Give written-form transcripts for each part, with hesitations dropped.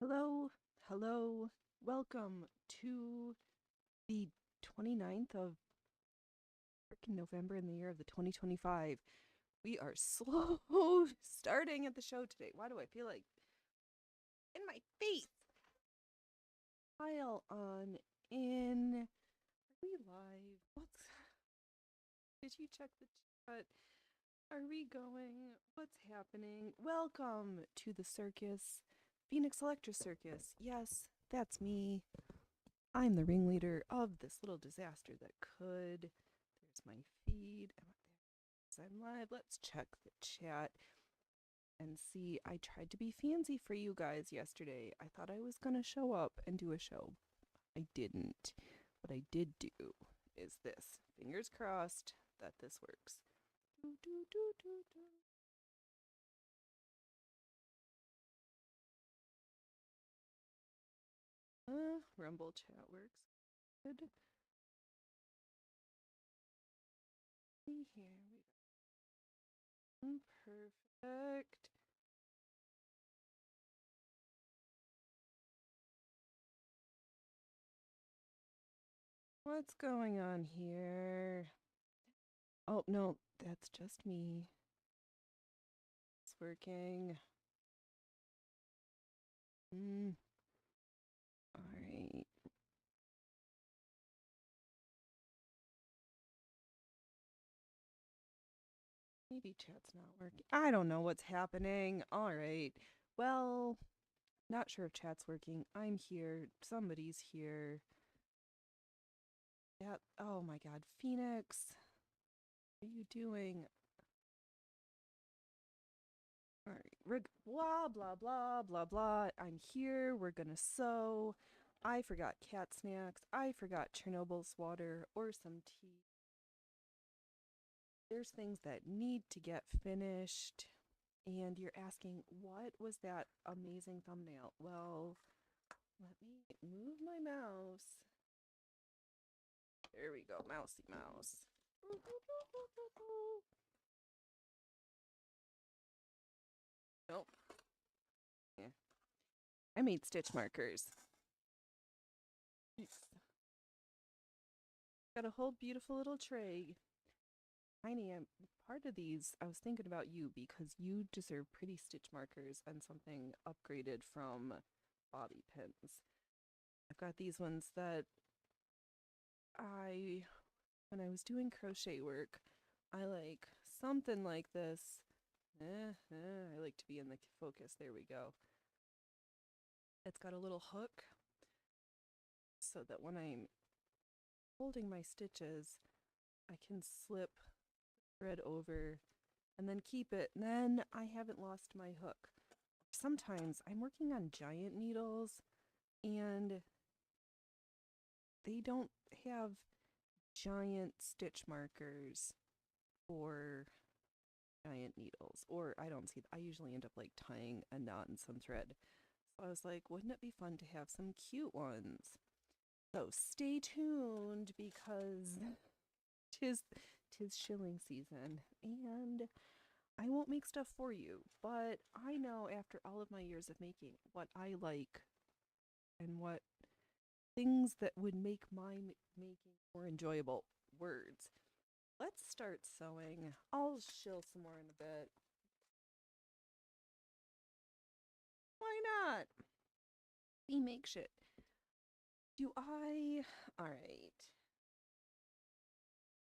Hello, hello, welcome to the 29th of freaking November in the year of the 2025. We are slow starting at the show today. Why do I feel like in my face? Pile on in. Are we live? Did you check the chat? Are we going? What's happening? Welcome to the circus, Phoenix Electra Circus. Yes, that's me. I'm the ringleader of this little disaster that could. There's my feed. I'm live. Let's check the chat and see. I tried to be fancy for you guys yesterday. I thought I was going to show up and do a show. I didn't. What I did do is this. Fingers crossed that this works. Do, do, do, do, do. Rumble chat works. Good. See here. Perfect. What's going on here? Oh, no, that's just me. It's working. All right. Maybe chat's not working. I don't know what's happening. All right. Well, not sure if chat's working. I'm here. Somebody's here. Yeah. Oh my God. Phoenix, what are you doing? All right. Blah, blah, blah, blah, blah. I'm here. We're going to sew. I forgot cat snacks. I forgot Chernobyl's water or some tea. There's things that need to get finished. And you're asking, what was that amazing thumbnail? Well, let me move my mouse. There we go, mousy mouse. Nope. Yeah. I made stitch markers. Got a whole beautiful little tray. Tiny, part of these, I was thinking about you because you deserve pretty stitch markers and something upgraded from bobby pins. I've got these ones that when I was doing crochet work, I like something like this. I like to be in the focus. There we go. It's got a little hook so that when I'm holding my stitches, I can slip thread over and then keep it. And then I haven't lost my hook. Sometimes I'm working on giant needles and they don't have giant stitch markers for giant needles, or I don't see. I usually end up like tying a knot in some thread. So I was like, wouldn't it be fun to have some cute ones? So stay tuned because tis shilling season, and I won't make stuff for you, but I know after all of my years of making what I like and what things that would make my making more enjoyable. Words. Let's start sewing. I'll shill some more in a bit. Why not? We make shit. Do I? All right.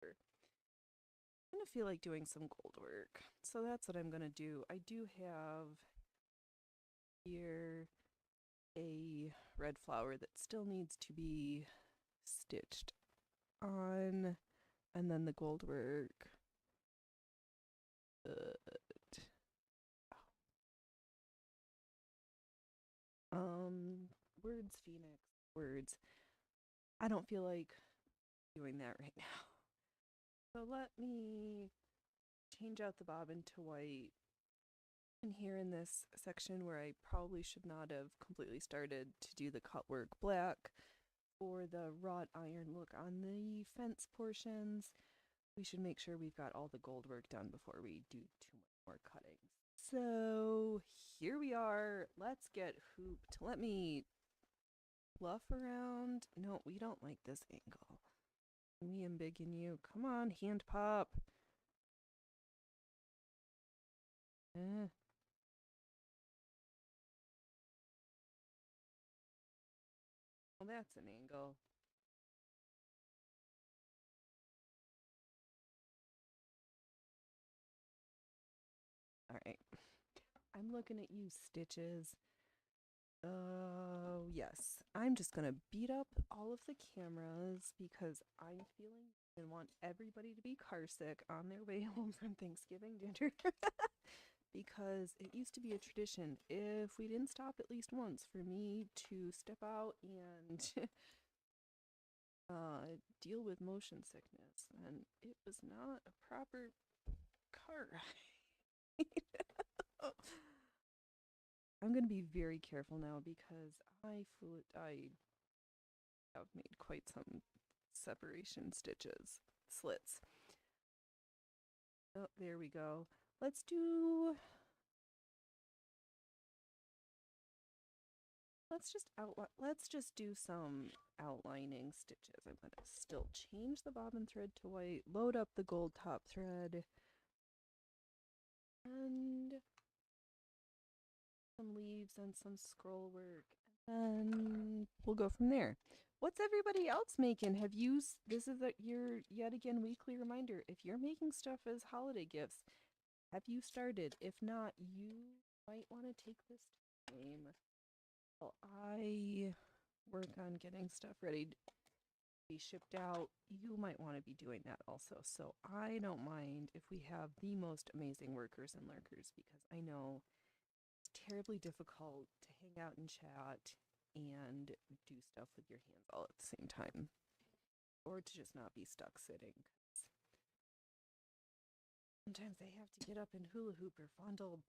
I'm gonna feel like doing some gold work, so that's what I'm gonna do. I do have here a red flower that still needs to be stitched on, and then the gold work. Words, Phoenix. Words. I don't feel like doing that right now. So let me change out the bobbin to white. And here in this section where I probably should not have completely started to do the cut work black for the wrought iron look on the fence portions, we should make sure we've got all the gold work done before we do too much more cutting. So here we are. Let's get hooped. Let me fluff around. No, we don't like this angle. Me and Big and you. Come on, hand pop. Eh. Well, that's an angle. All right. I'm looking at you, Stitches. Oh, yes. I'm just going to beat up all of the cameras because I'm feeling and want everybody to be car sick on their way home from Thanksgiving dinner. Because it used to be a tradition, if we didn't stop at least once, for me to step out and deal with motion sickness. And it was not a proper car ride. I'm going to be very careful now because I have made quite some separation stitches, slits. Oh, there we go. Let's just do some outlining stitches. I'm going to still change the bobbin thread to white, load up the gold top thread, and some leaves and some scroll work, and we'll go from there. What's everybody else making? This is your yet again weekly reminder. If you're making stuff as holiday gifts, have you started? If not, you might want to take this time. Well, I work on getting stuff ready to be shipped out. You might want to be doing that also. So I don't mind if we have the most amazing workers and lurkers, because I know it's terribly difficult to hang out and chat and do stuff with your hands all at the same time, or to just not be stuck sitting. Sometimes they have to get up and hula hoop or fondle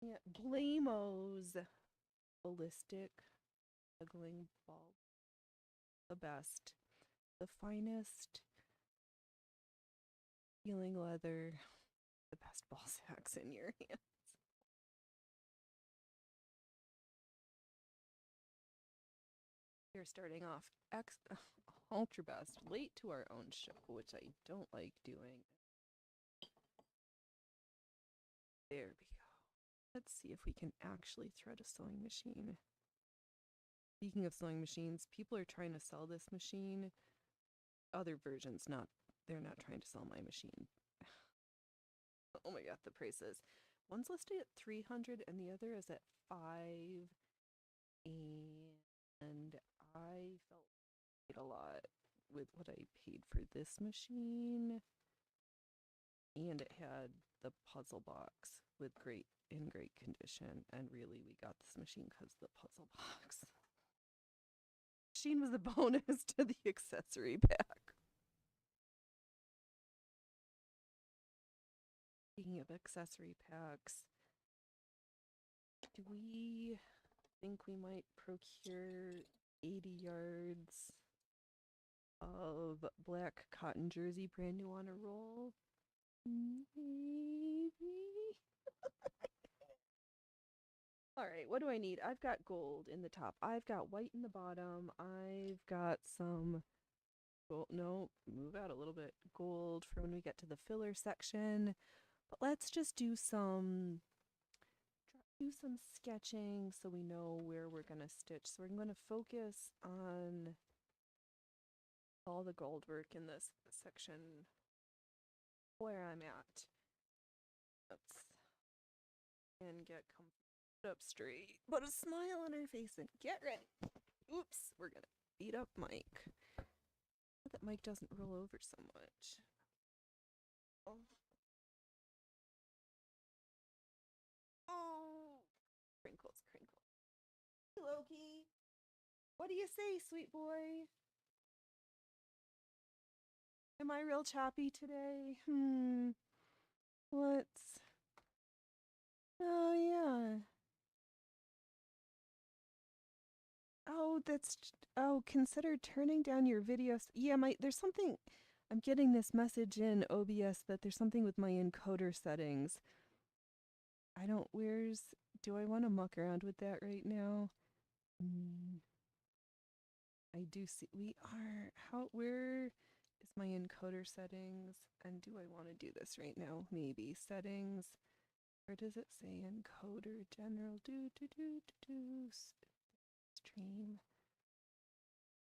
Blamos. Ballistic juggling ball. The best. The finest feeling leather. The best ball sacks in your hands. We're starting off ultra best, late to our own show, which I don't like doing. There we go. Let's see if we can actually thread a sewing machine. Speaking of sewing machines, people are trying to sell this machine. Other versions, they're not trying to sell my machine. Oh my god, the prices. One's listed at $300 and the other is at $5. And I felt paid a lot with what I paid for this machine. And it had the puzzle box in great condition. And really, we got this machine because the puzzle box. Machine was a bonus to the accessory pack. Speaking of accessory packs, do we think we might procure 80 yards of black cotton jersey brand new on a roll? Maybe. All right, what do I need? I've got gold in the top. I've got white in the bottom. I've got some gold. No, move out a little bit. Gold for when we get to the filler section. But let's just do some sketching so we know where we're going to stitch. So we're going to focus on all the gold work in this section where I'm at. And get up straight, put a smile on her face and get ready. Oops, we're gonna beat up Mike. That Mike doesn't roll over so much. Oh. Crinkles. Hey, Loki. What do you say, sweet boy? Am I real choppy today? Let's... Oh, yeah. Consider turning down your videos. Yeah, there's something... I'm getting this message in OBS that there's something with my encoder settings. I don't, do I want to muck around with that right now? Mm, I do see, where is my encoder settings? And do I want to do this right now? Maybe settings, or does it say encoder general? Stream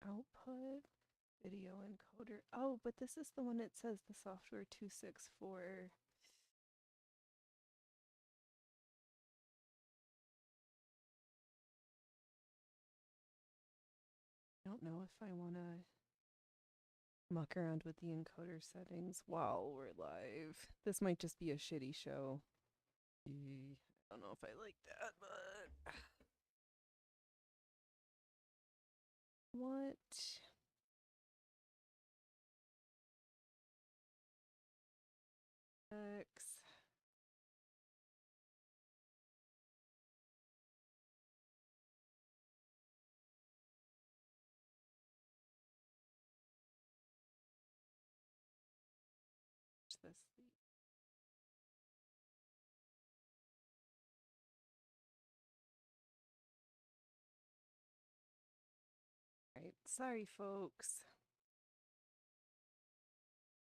output. Video encoder. Oh, but this is the one that says the software 264. I don't know if I want to muck around with the encoder settings while we're live. This might just be a shitty show. I don't know if I like that, but what? X. This. Right. Sorry, folks.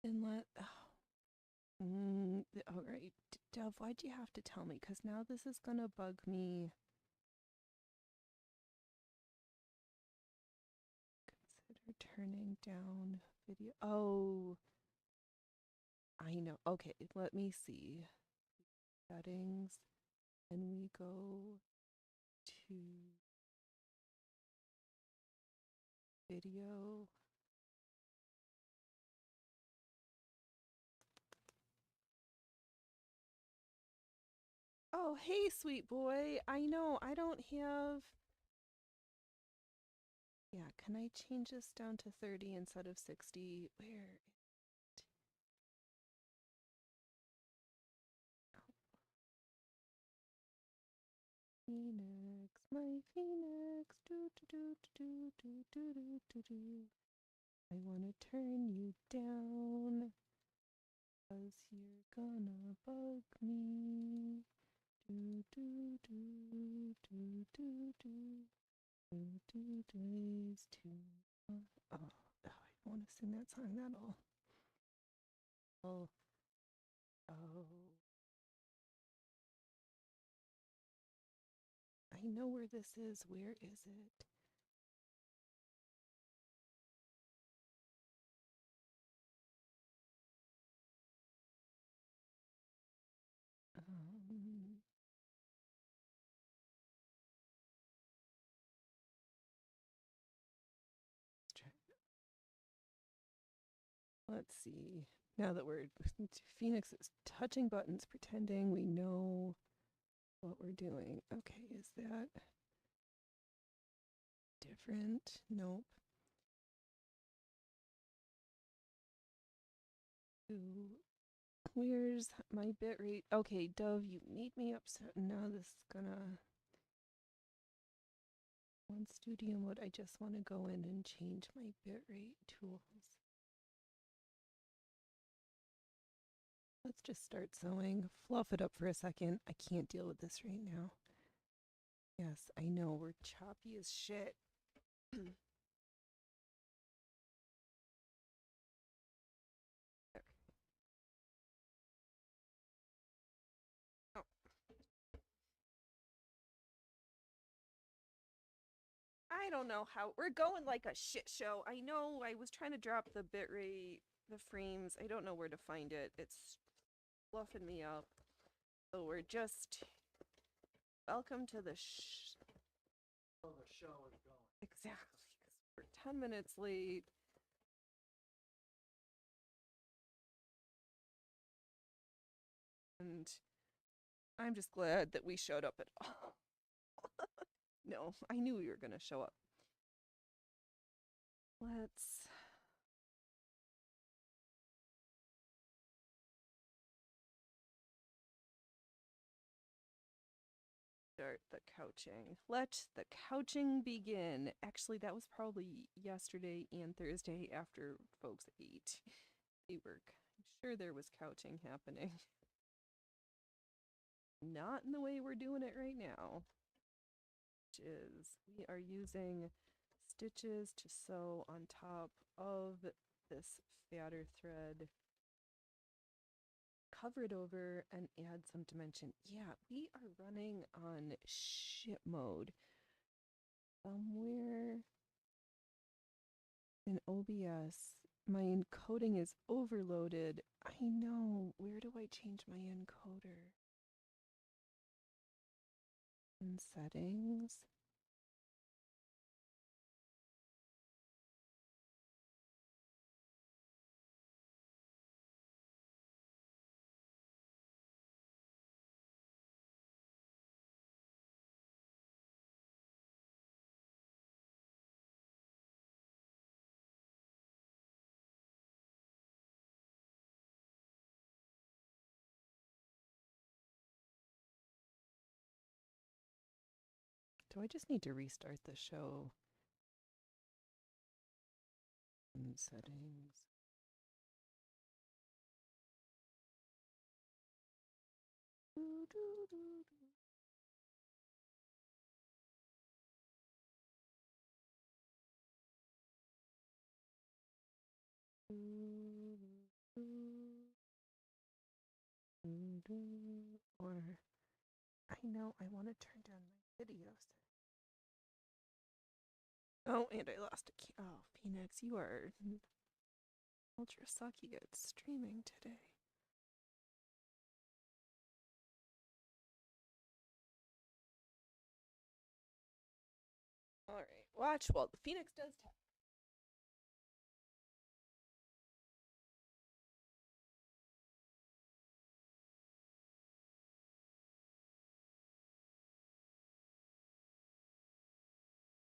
Inlet. Oh. All right. Dove, why'd you have to tell me? Because now this is going to bug me. Consider turning down video. Oh, I know. Okay, let me see. Settings. And we go to video. Oh, hey, sweet boy. I know I don't have. Yeah, can I change this down to 30 instead of 60? Where? Oh, Phoenix, my Phoenix. Do do do do do do do do. I wanna turn you down, 'cause you're gonna bug me. Do do do do do do. Do days to oh, I want to sing that song that all. Oh, oh. I know where this is. Where is it? Um, let's see. Now that we're Phoenix is touching buttons, pretending we know what we're doing. Okay, is that different? Nope. Ooh, where's my bitrate? Okay, Dove, you made me upset. Now this is gonna. On studio mode, I just want to go in and change my bitrate tools. Let's just start sewing. Fluff it up for a second. I can't deal with this right now. Yes, I know, we're choppy as shit. Oh, I don't know how we're going like a shit show. I know I was trying to drop the bitrate, the frames. I don't know where to find it. It's fluffing me up. So we're just welcome to the So the show is going. exactly, because we're 10 minutes late. And I'm just glad that we showed up at all. No, I knew we were going to show up. Let's start the couching. Let the couching begin. Actually, that was probably yesterday and Thursday after folks ate. I'm sure there was couching happening. not in the way we're doing it right now, which is we are using stitches to sew on top of this fatter thread, cover it over, and add some dimension. Yeah, we are running on ship mode. Somewhere in OBS, my encoding is overloaded. I know. Where do I change my encoder? In settings. Do I just need to restart the show? In settings. Or I know I want to turn down my videos. Oh, and I lost a key. Oh, Phoenix, you are ultra sucky at streaming today. All right, watch while the Phoenix does tap.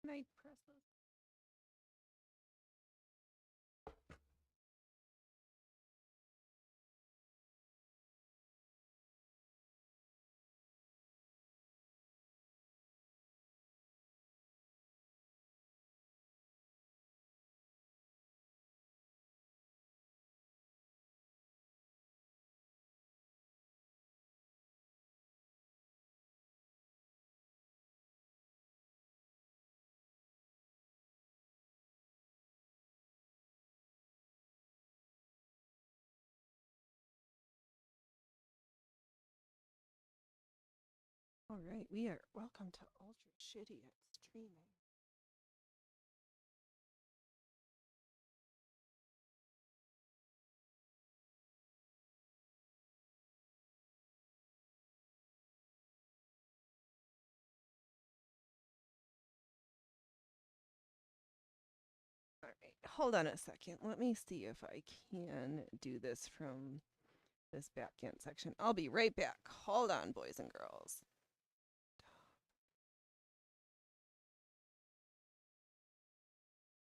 Can I press those? All right, we are welcome to Ultra Shitty at streaming. All right, hold on a second. Let me see if I can do this from this backend section. I'll be right back. Hold on, boys and girls.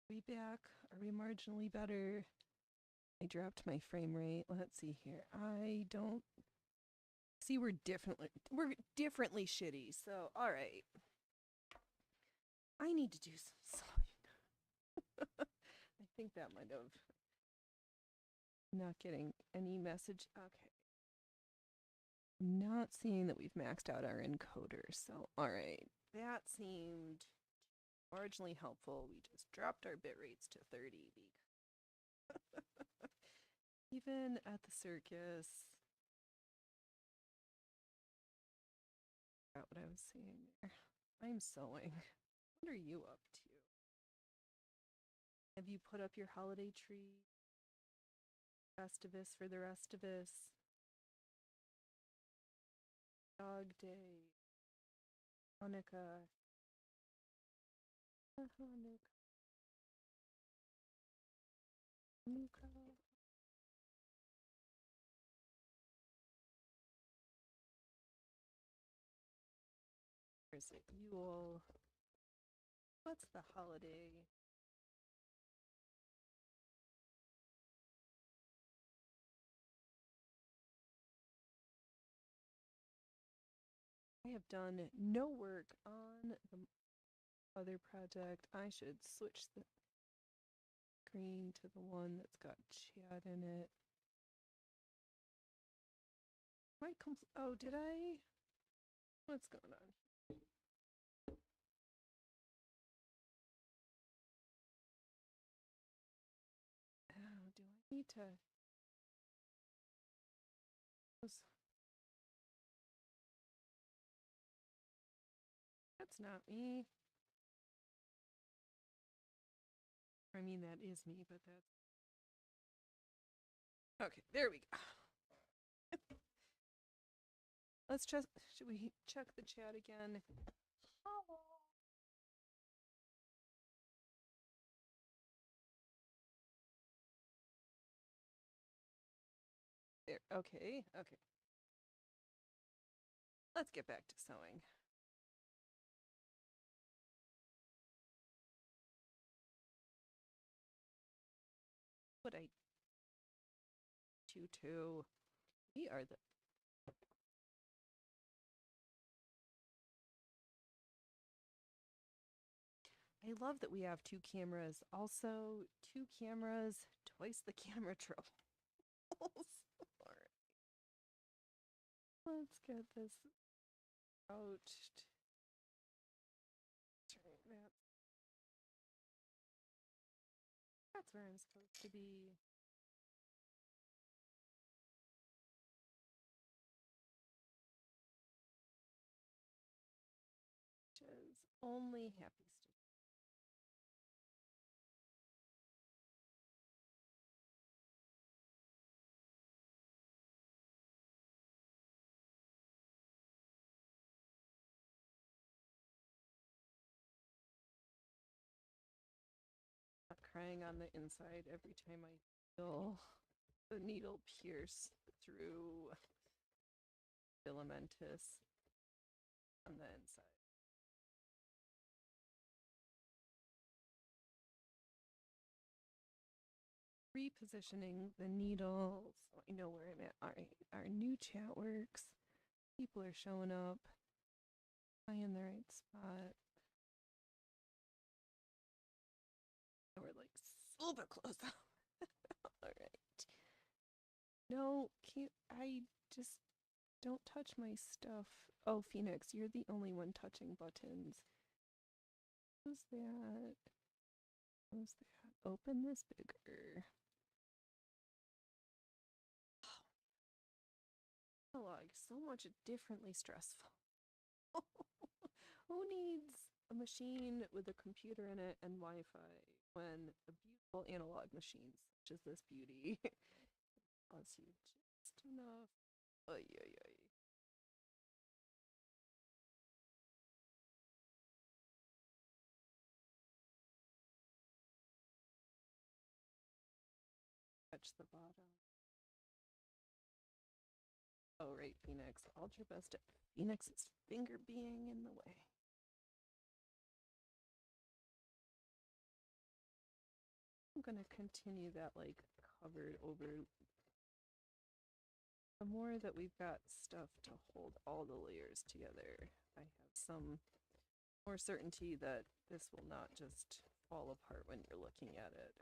Are we back? Are we marginally better? I dropped my frame rate. Let's see here. I don't see we're differently shitty. So, all right. I need to do some sewing. I think that might have not getting any message. Okay. Not seeing that we've maxed out our encoder. So, all right. That seemed marginally helpful. We just dropped our bit rates to 30. Even at the circus. Forgot what I was saying there. I'm sewing. What are you up to? Have you put up your holiday tree? Festivus for the rest of us. Dog Day. Hanukkah. Hanukkah. Hanukkah. Or is it Yule? What's the holiday? I have done no work on the other project. I should switch the screen to the one that's got chat in it. Oh, did I? What's going on? Oh, do I need to? That's not me. I mean, that is me, but that's... Okay, there we go. Let's just... Should we check the chat again? There. Okay, okay. Let's get back to sewing. What I... Tutu. We are the... I love that we have 2 cameras. Also, 2 cameras, twice the camera trouble. Alright. Let's get this out. Turn that. That's where I'm supposed to be. Stitches. Only happy stitches. Not crying on the inside every time I feel the needle pierce through filamentous on the inside. Repositioning the needle so I know where I'm at. Alright, our new chat works. People are showing up. Am I in the right spot? We're like super close up. Alright. No, can't I just don't touch my stuff. Oh, Phoenix, you're the only one touching buttons. Who's that? Who's that? Open this bigger. Analog, so much differently stressful. Who needs a machine with a computer in it and Wi-Fi when a beautiful analog machine such as this beauty costs you just enough? Ay, ay, ay. Touch the bottom. Oh, right, Phoenix. Ultra best at Phoenix's finger being in the way. I'm gonna continue that like covered over. The more that we've got stuff to hold all the layers together, I have some more certainty that this will not just fall apart when you're looking at it.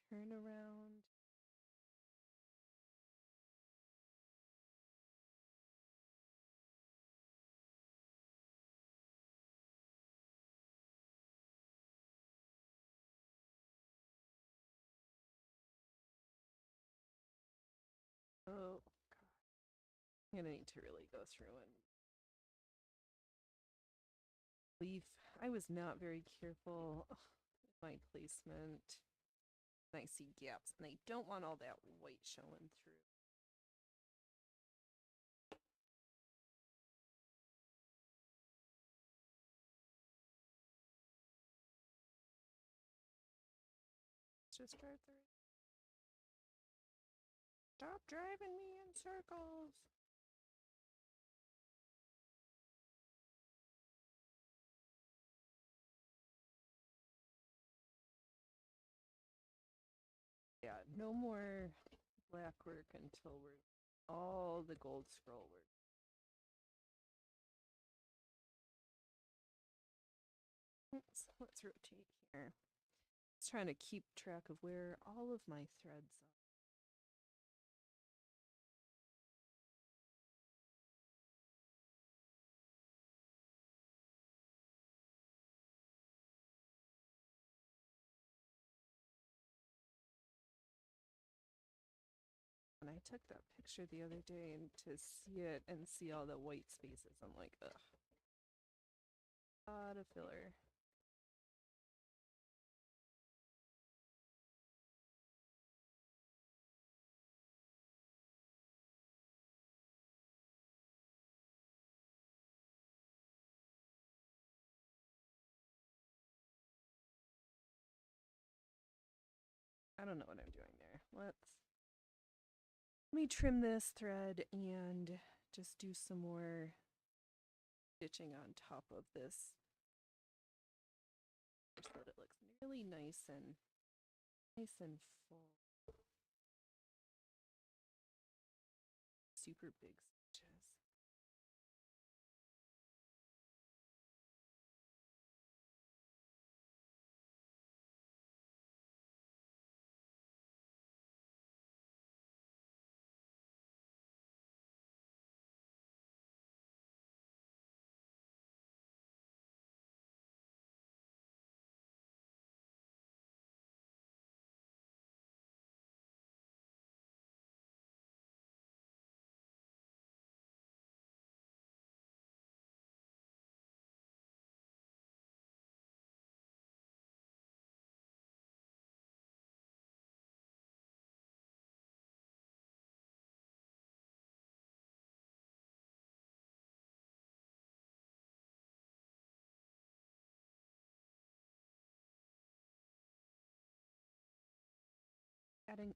Turn around. Oh, God. I'm gonna need to really go through and leave. I was not very careful with my placement. And I see gaps, and I don't want all that white showing through. Let's just start there. Stop driving me in circles. Yeah, no more black work until we're all the gold scroll work. Let's rotate here. Just trying to keep track of where all of my threads are. When I took that picture the other day and to see it and see all the white spaces, I'm like, ugh. A lot of filler. I don't know what I'm doing there. Let me trim this thread and just do some more stitching on top of this so that it looks really nice and full. Super big stitches.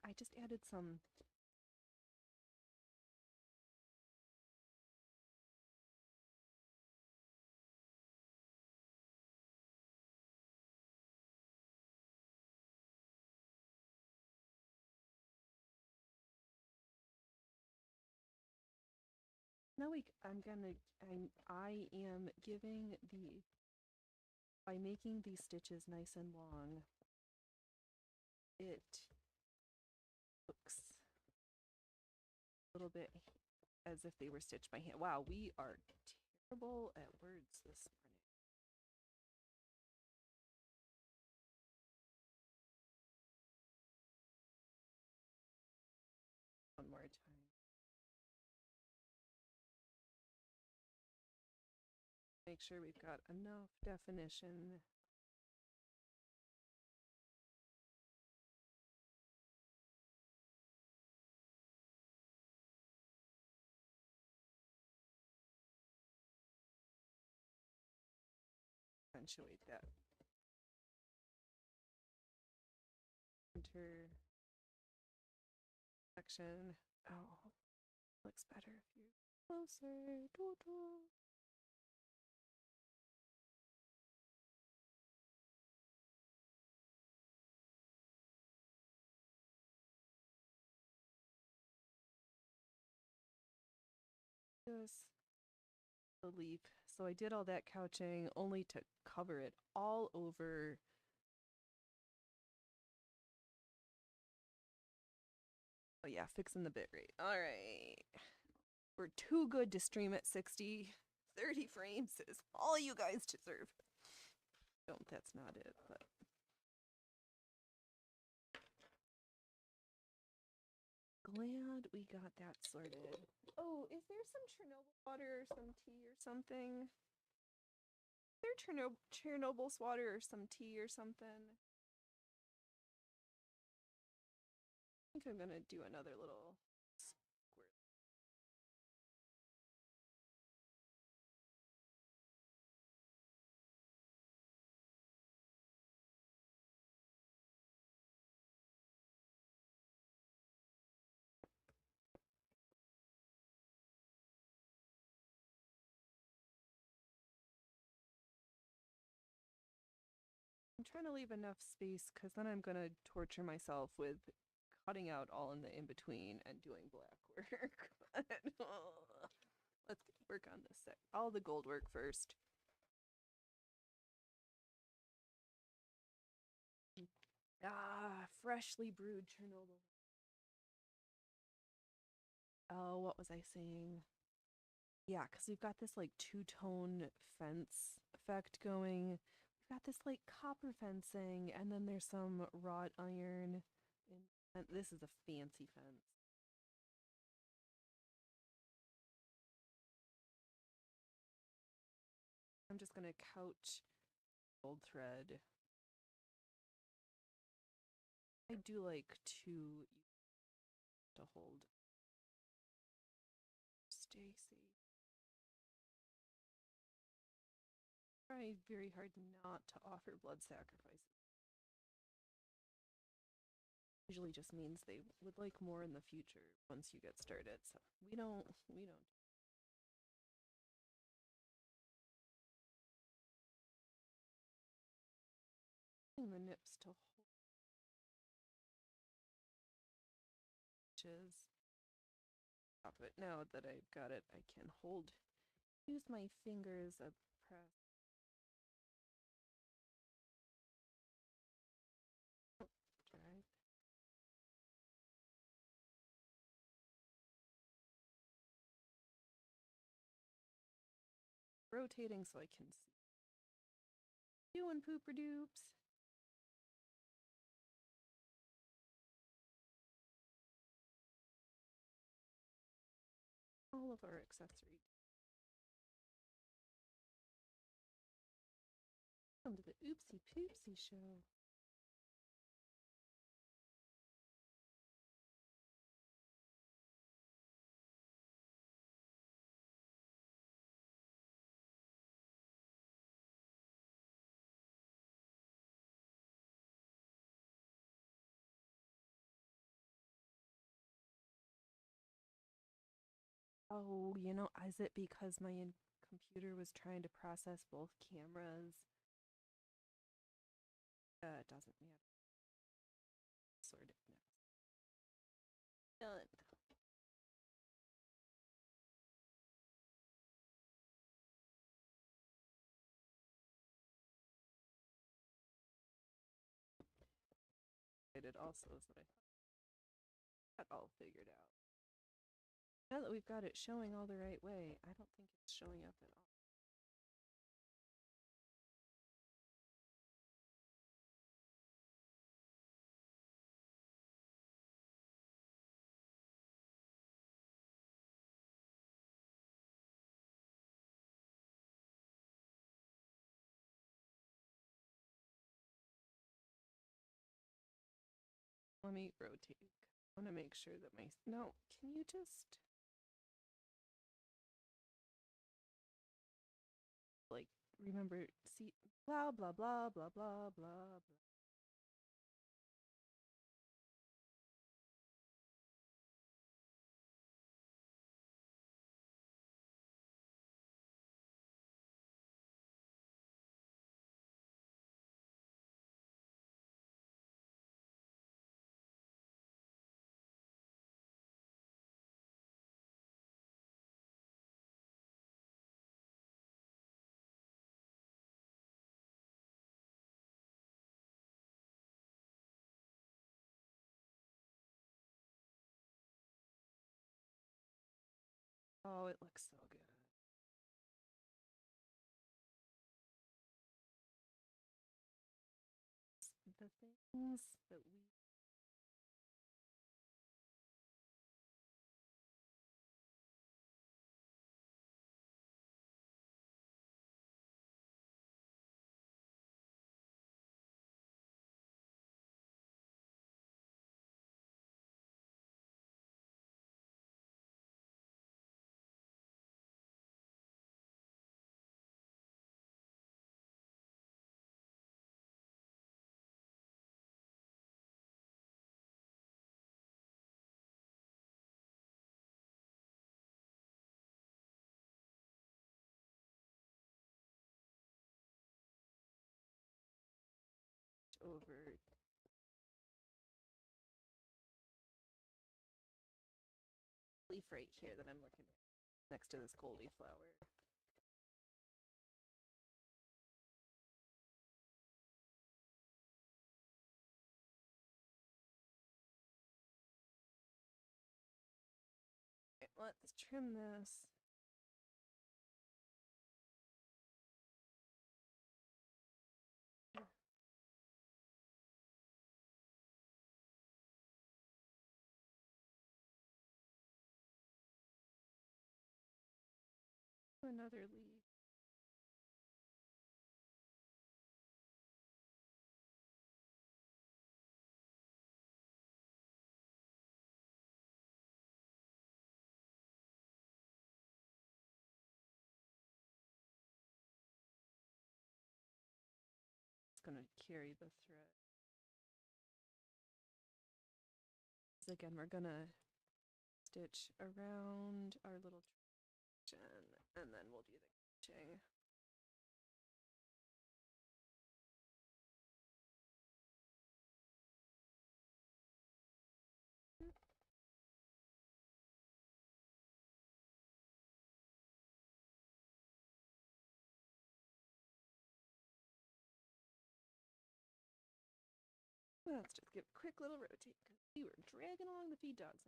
I just added some now I am giving by making these stitches nice and long, it looks a little bit as if they were stitched by hand. Wow, we are terrible at words this morning. One more time. Make sure we've got enough definition. Accentuate that. Enter section. Oh, looks better if you're closer. Total. Just the leaf. So I did all that couching only to cover it all over. Oh yeah, fixing the bit rate. All right. We're too good to stream at 60. 30 frames is all you guys deserve. Don't, that's not it, but. Glad we got that sorted. Oh, is there some Chernobyl water or some tea or something? Is there Chernobyl's water or some tea or something? I think I'm gonna do another little squirt. I'm trying to leave enough space because then I'm gonna torture myself with cutting out all in the in between and doing black work. Let's work on this all the gold work first. Ah, freshly brewed Chernobyl. Oh, what was I saying? Yeah, because we've got this like two-tone fence effect going. We've got this like copper fencing, and then there's some wrought iron. And this is a fancy fence. I'm just gonna couch gold thread. I do like two to hold. Stay safe. Try very hard not to offer blood sacrifices. Usually just means they would like more in the future once you get started. So we don't. The nips to hold. Stop it. Now that I've got it, I can hold. Use my fingers a press. Right. Rotating so I can see. Doing pooper doops. All of our accessories. Welcome to the Oopsie Poopsie show. Oh, is it because my computer was trying to process both cameras? It doesn't matter. Sort of. No. Done. It also is that I got all figured out. Now that we've got it showing all the right way, I don't think it's showing up at all. Let me rotate. I want to make sure that my... No, can you just... Like, remember, see, blah, blah, blah, blah, blah, blah, blah. Oh, it looks so good. The things that we... over leaf right here that I'm looking at next to this Goldie flower. Okay, let's trim this. Another leaf. It's gonna carry the thread. So again, we're gonna stitch around our little transition, and then we'll do the catching. Let's just give a quick little rotate because we were dragging along the feed dogs.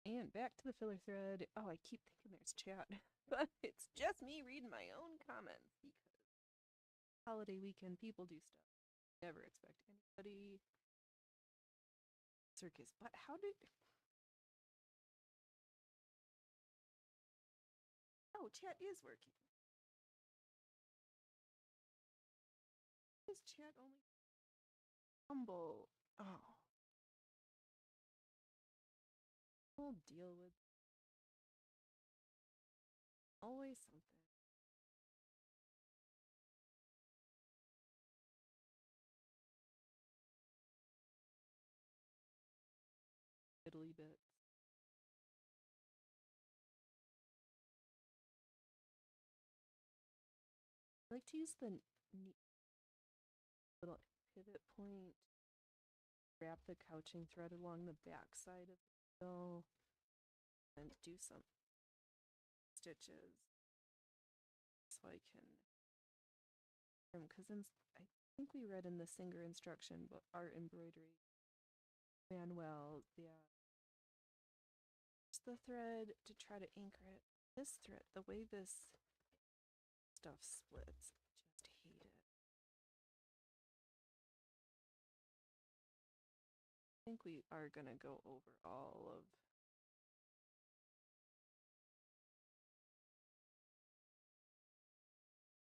And back to the filler thread. Oh, I keep thinking there's chat, but it's just me reading my own comments because holiday weekend people do stuff. Never expect anybody. Circus, but how did? Oh, chat is working. Is chat only humble? Oh, we'll deal with always something. Fiddly bits. I like to use the little pivot point, wrap the couching thread along the back side of the wheel, and do some stitches so I can because I think we read in the Singer instruction, but our embroidery manual, the thread to try to anchor it. This thread, the way this stuff splits, I just hate it. I think we are gonna go over all of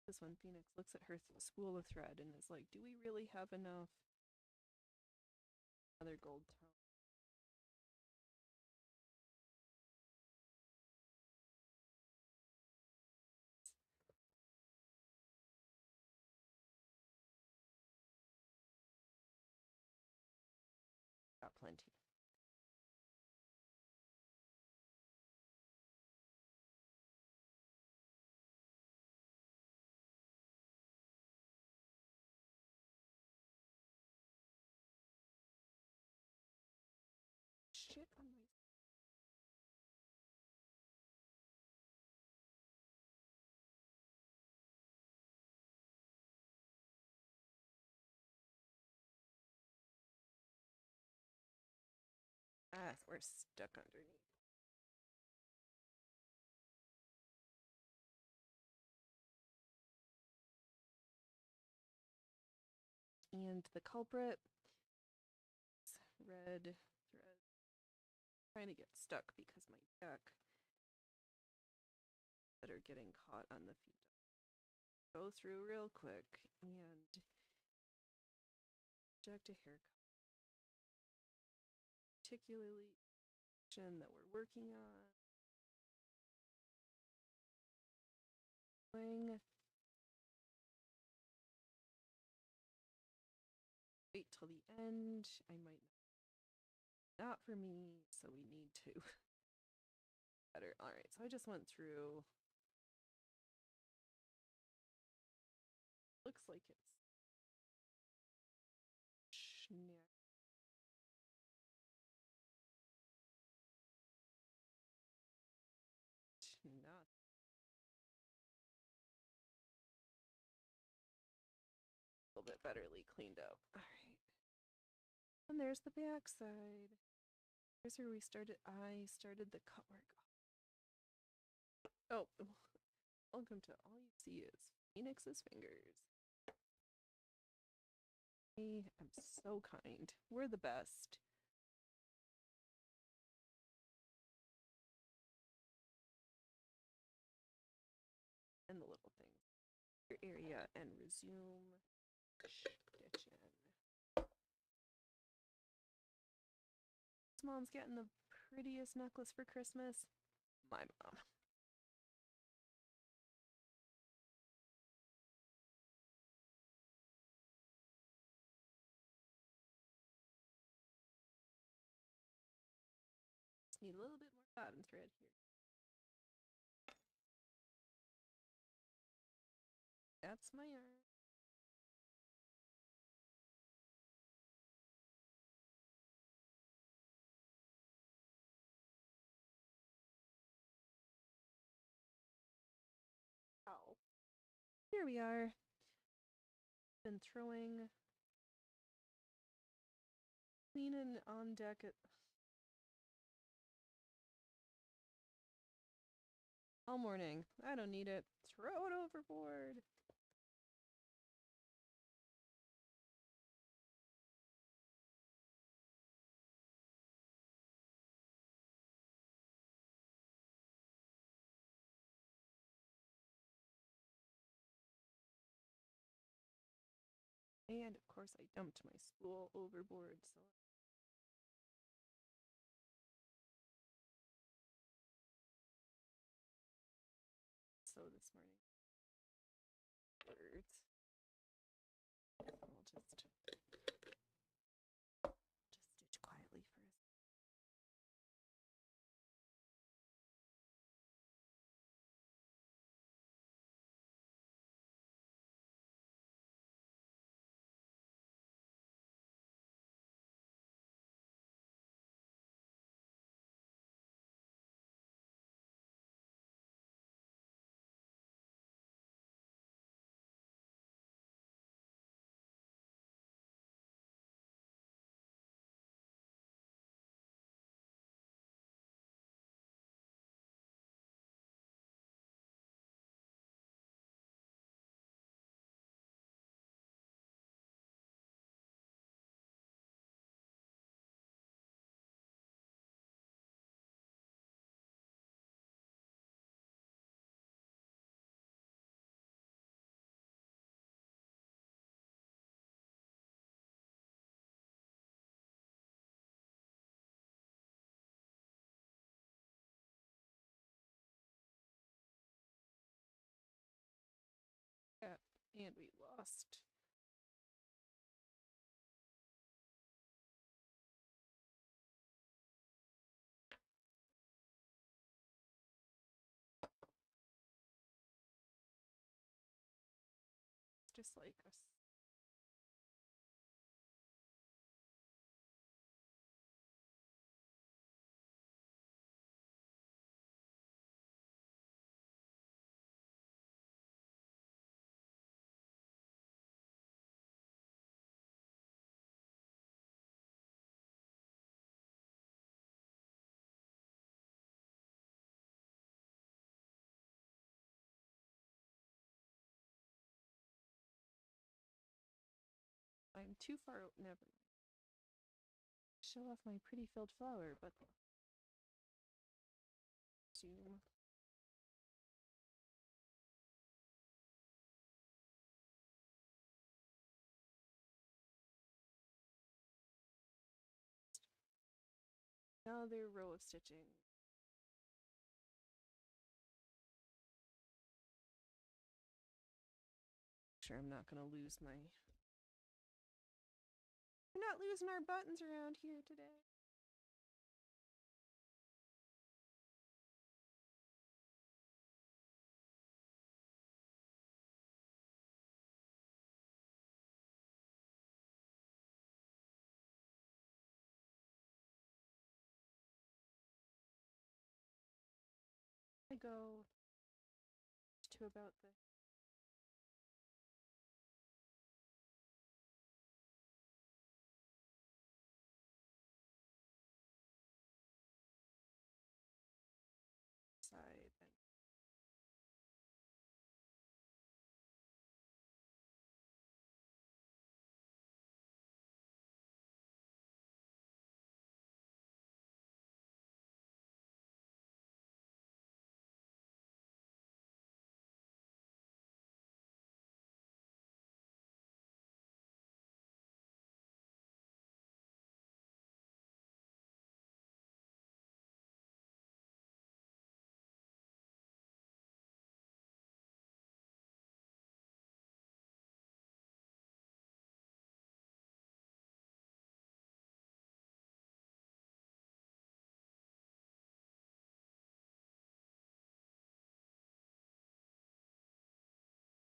this one. Phoenix looks at her spool of thread and is like, do we really have enough? Another gold tone. Got plenty. Shit on my. Ah, we're stuck underneath. And the culprit, red thread. Trying to get stuck because my deck that are getting caught on the feet. Go through real quick and project a haircut. particularly that we're working on. Wait till the end. I might not for me, so we need to. Better. All right, so I just went through. Looks like it's not a little bit betterly cleaned up. All right. And there's the back side. Here's where we started. I started the cut work. Oh, welcome to All You See Is Phoenix's Fingers. I am so kind. We're the best. And the little things. Your area and resume stitching. Mom's getting the prettiest necklace for Christmas. My mom. Just need a little bit more cotton thread here. That's my yarn. Oh. Here we are. Been throwing cleaning on deck at all morning. I don't need it. Throw it overboard. And of course I dumped my spool overboard, so this morning. Birds. I'll just stitch quietly for a second. Yeah, and we lost. Just like us. I'm too far out. Never mind. Show off my pretty filled flower, but zoom. another row of stitching. Sure, I'm not gonna lose my. We're not losing our buttons around here today. I go to about the side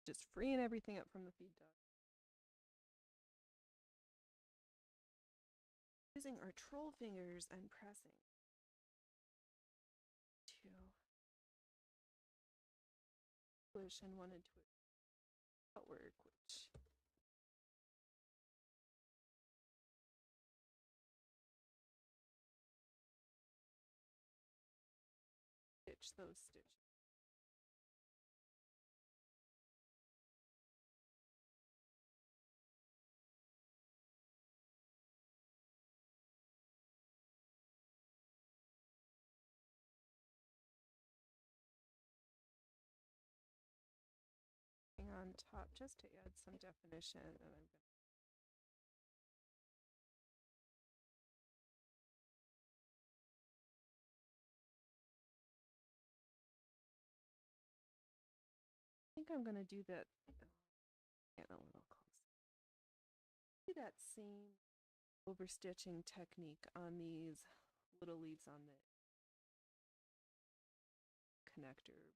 and just freeing everything up from the feed dog. Using our troll fingers and pressing to push and one into it outward, which stitch those stitches. On top just to add some definition, and I'm gonna I think I'm gonna do that. Get a little closer. Do that same overstitching technique on these little leaves on the connector.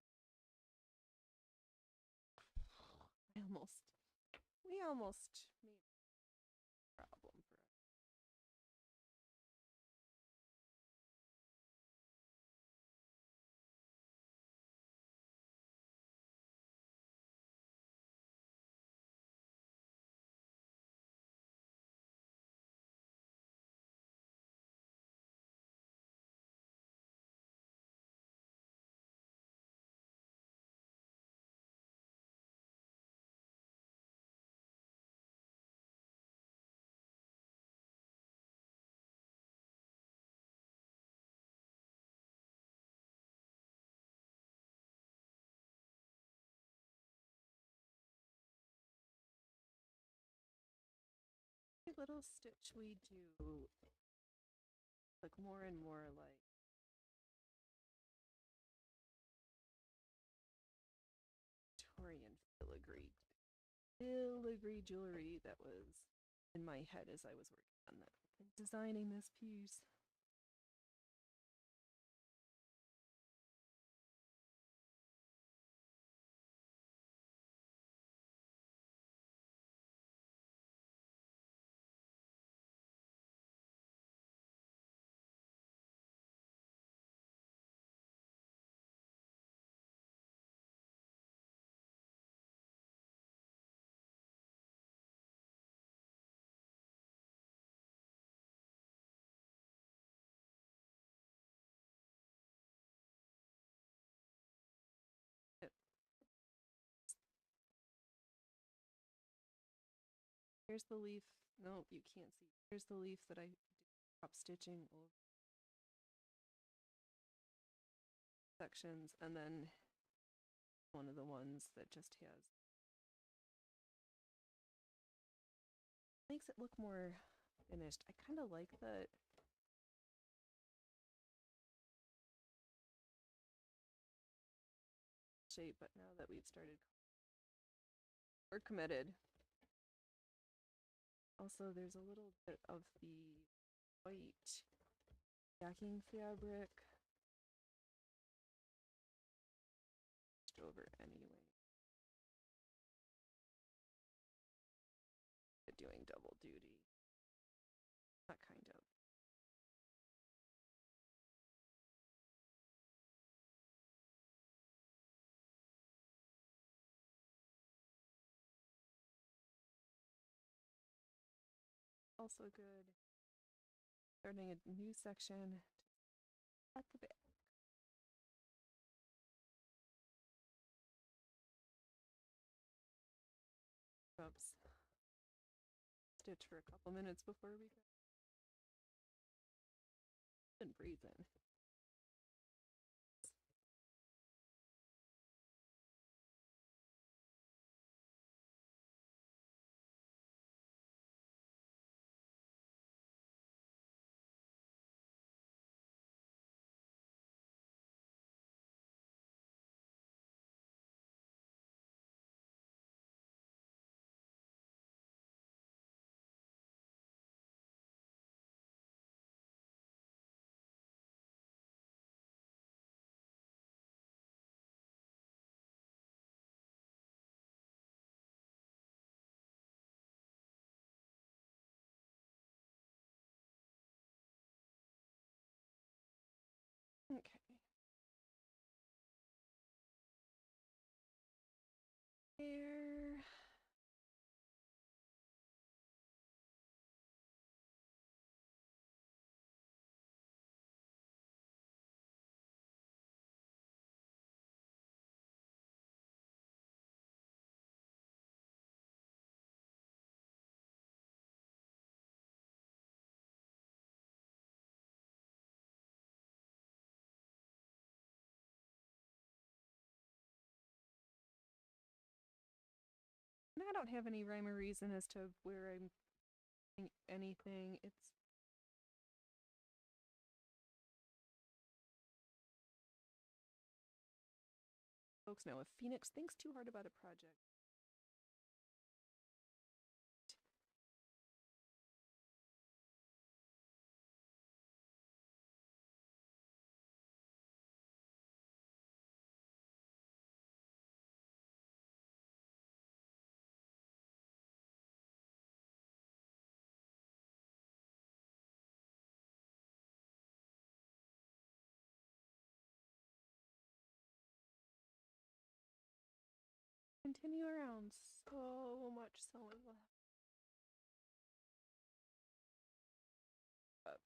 We almost made a problem for us. Every little stitch we do look more and more like Victorian filigree jewelry that was in my head as I was working on that and designing this piece. Here's the leaf. No, you can't see. Here's the leaf that I drop stitching over sections, and then one of the ones that just has makes it look more finished. I kind of like that shape, but now that we've started, we're committed. Also, there's a little bit of the white backing fabric over anyway. Doing double duty. Not kind of. Also good. Starting a new section at the back. Oops. Stitch for a couple minutes before we go. Been breathing. Okay. There. And I don't have any rhyme or reason as to where I'm doing anything. It's folks know if Phoenix thinks too hard about a project. Continue around so much sewing left. But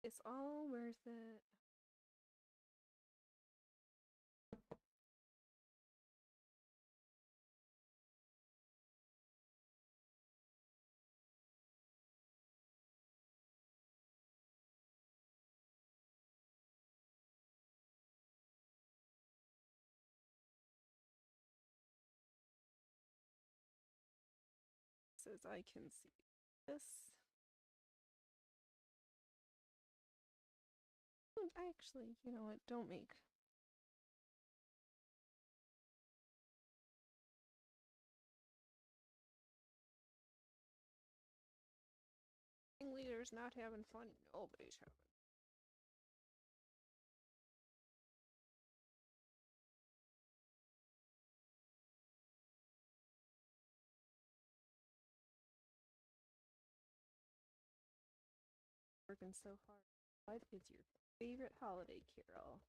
it's all worth it. Says I can see this. Actually, you know what? Don't make. Leader's not having fun. Nobody's having. Working so hard. What is your favorite holiday carol?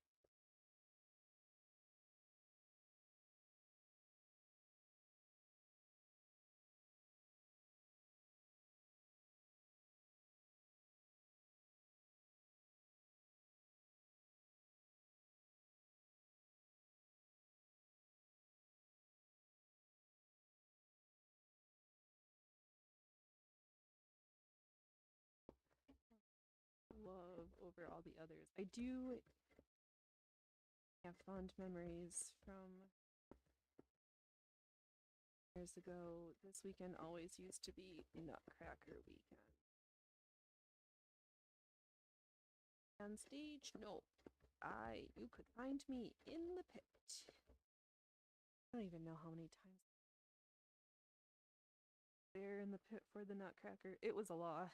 Love over all the others. I do have fond memories from years ago. This weekend always used to be Nutcracker weekend. On stage, no. You could find me in the pit. I don't even know how many times there in the pit for the Nutcracker. It was a lot.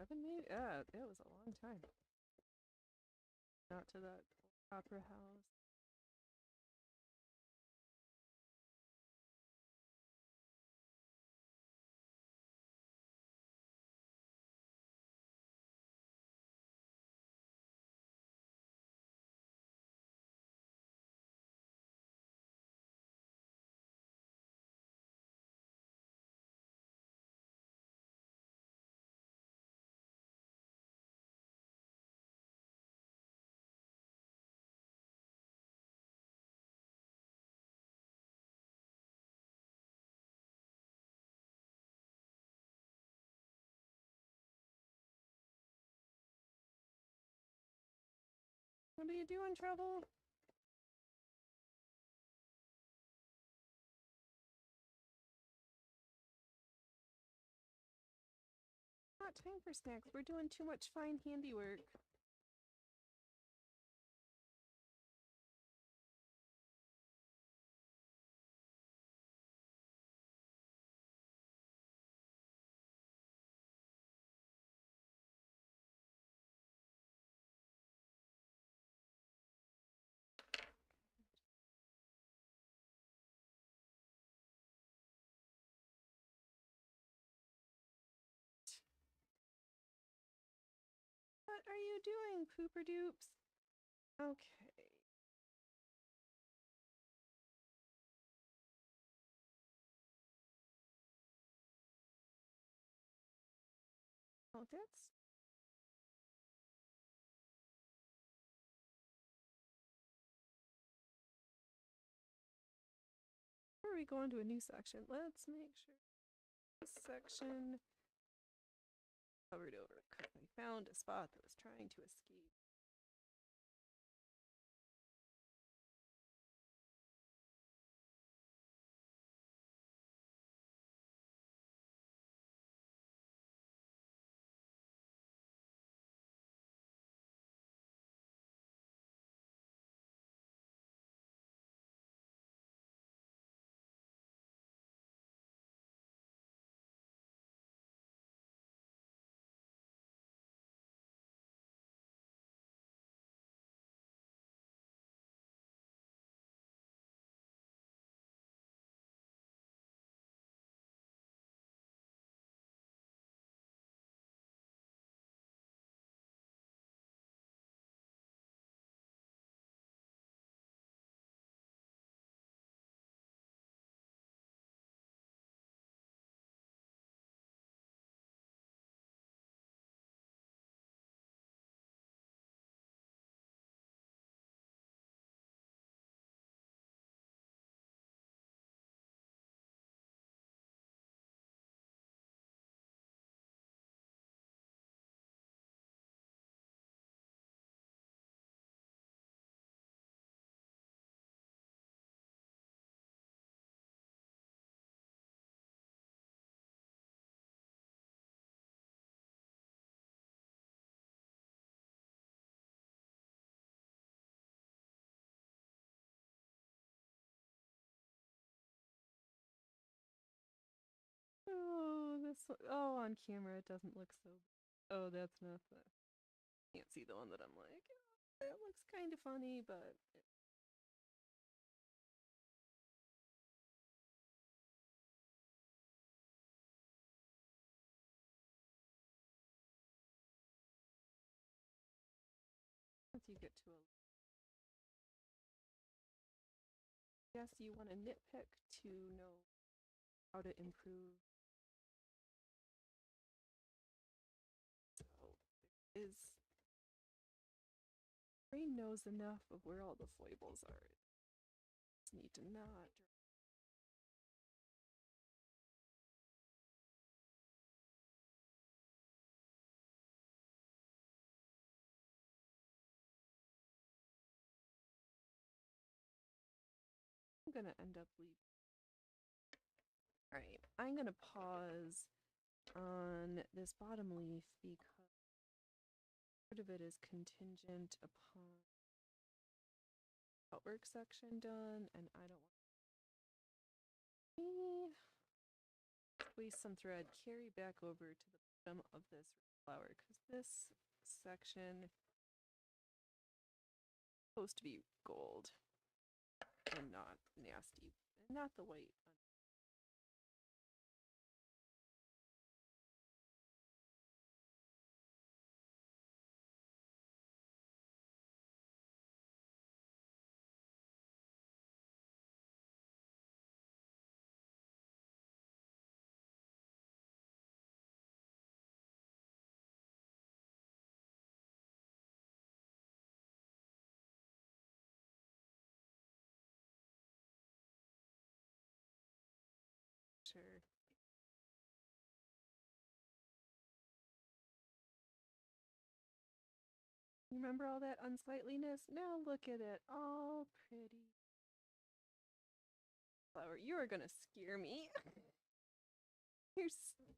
I've been maybe it was a long time. Not to that opera house. What are you doing, Trouble? Not time for snacks. We're doing too much fine handiwork. What are you doing, Pooper Doops? Okay. Oh, that's. Where are we going to a new section? Let's make sure this section covered over because I found a spot that was trying to escape. Oh, this. Oh, on camera it doesn't look so. Oh, that's not the. Can't see the one that I'm like. Oh, it looks kind of funny, but. Once you get to a. Yes, you want to nitpick to know how to improve. So is brain knows enough of where all the foibles are. Just need to not gonna end up leaving. Alright, I'm gonna pause on this bottom leaf because part of it is contingent upon outwork section done, and I don't want to waste some thread, carry back over to the bottom of this flower, because this section is supposed to be gold and not nasty, and not the white. Sure. Remember all that unsightliness? Now look at it, all pretty. Flower, you are gonna scare me. You're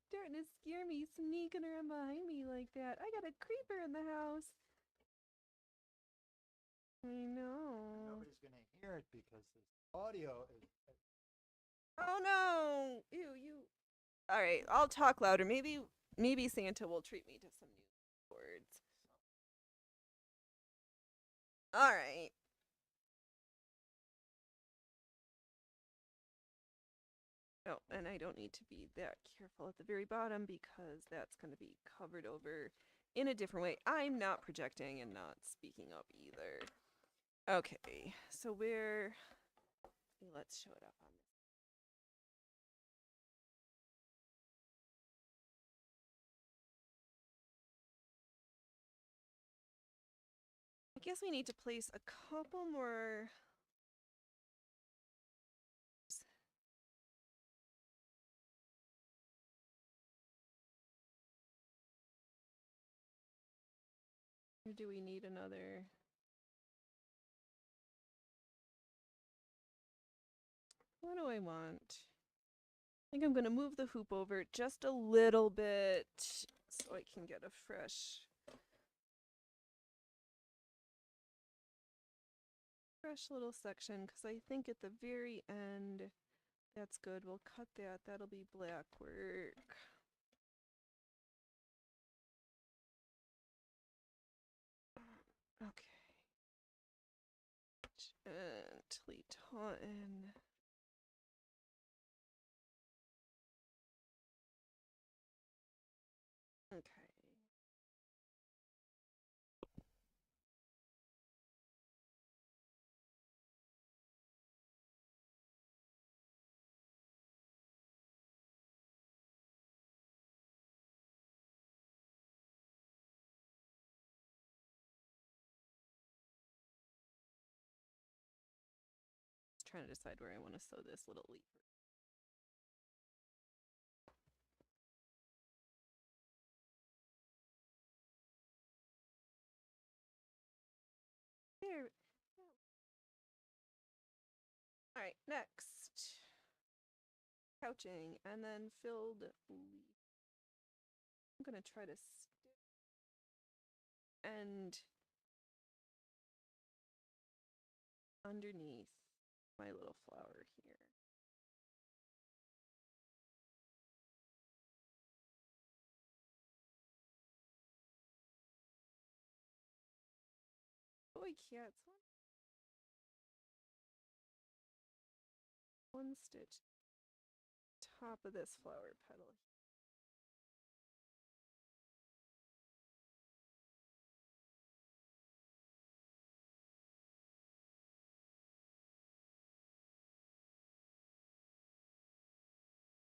starting to scare me, sneaking around behind me like that. I got a creeper in the house. I know. Nobody's gonna hear it because this audio is. Oh no! Ew, you. All right, I'll talk louder. Maybe Santa will treat me to some new words. All right. Oh, and I don't need to be that careful at the very bottom because that's going to be covered over in a different way. I'm not projecting and not speaking up either. Okay, so let's show it up on this. I guess we need to place a couple more. Or do we need another? What do I want? I think I'm going to move the hoop over just a little bit so I can get a fresh little section, because I think at the very end that's good. We'll cut that. That'll be black work. Okay. Gently tauten. Okay. Just trying to decide where I want to sew this little leaf. There. All right, next. Couching and then filled leaf. I'm gonna try to stick and underneath my little flower here. Boy cats, one stitch top of this flower petal.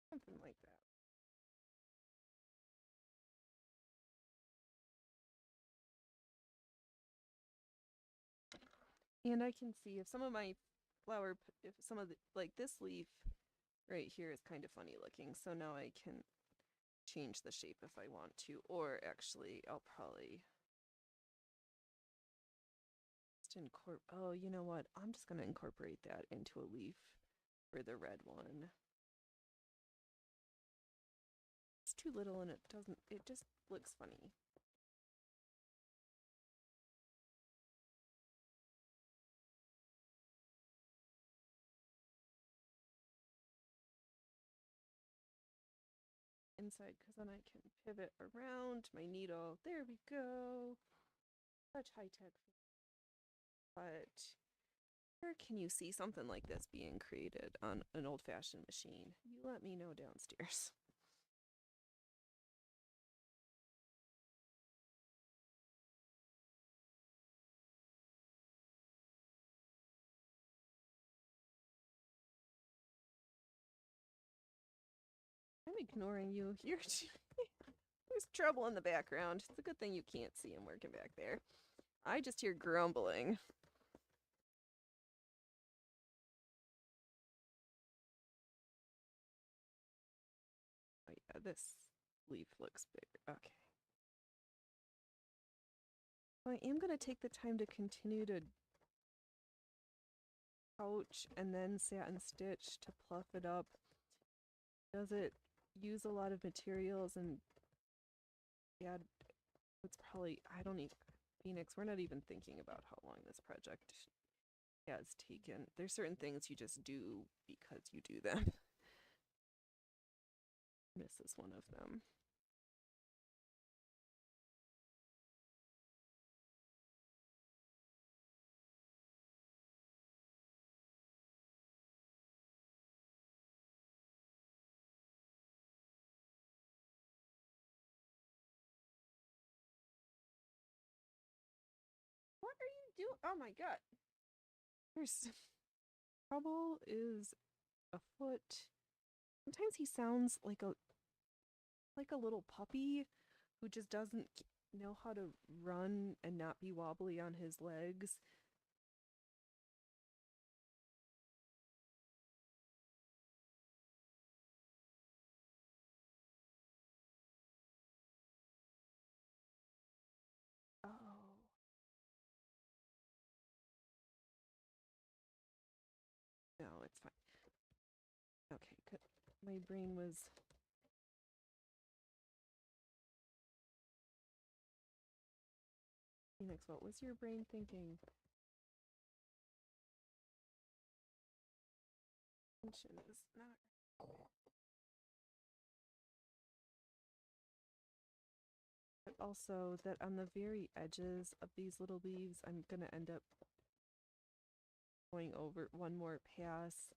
Something like that. And I can see if some of my if some of the, like this leaf right here is kind of funny looking. So now I can change the shape if I want to, or actually I'll probably just oh, you know what? I'm just going to incorporate that into a leaf for the red one. It's too little and it just looks funny. Inside, because then I can pivot around my needle. There we go. Such high tech. But where can you see something like this being created on an old fashioned machine? You let me know downstairs. I'm ignoring you. There's trouble in the background. It's a good thing you can't see him working back there. I just hear grumbling. Oh yeah, this leaf looks bigger. Okay. So I am going to take the time to continue to pouch and then satin stitch to pluff it up. Does it use a lot of materials and add, it's probably, I don't even, Phoenix, we're not even thinking about how long this project has taken. There's certain things you just do because you do them. This is one of them. What are you doing? Oh my god. There's trouble is afoot. Sometimes he sounds like a little puppy who just doesn't know how to run and not be wobbly on his legs. Oh. No, it's fine. Okay, good. My brain was Phoenix, what was your brain thinking? Tension is not. But also that on the very edges of these little leaves, I'm gonna end up going over one more pass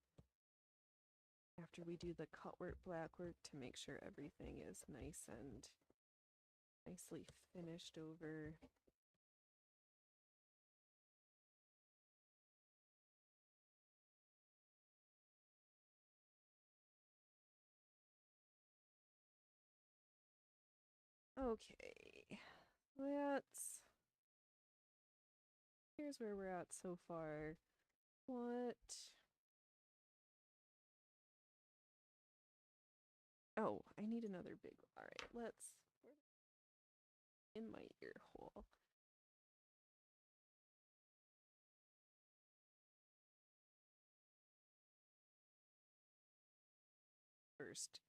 after we do the cut work, black work to make sure everything is nice and nicely finished over. Okay, here's where we're at so far. What? Oh, I need another big, all right, let's, in my ear hole. First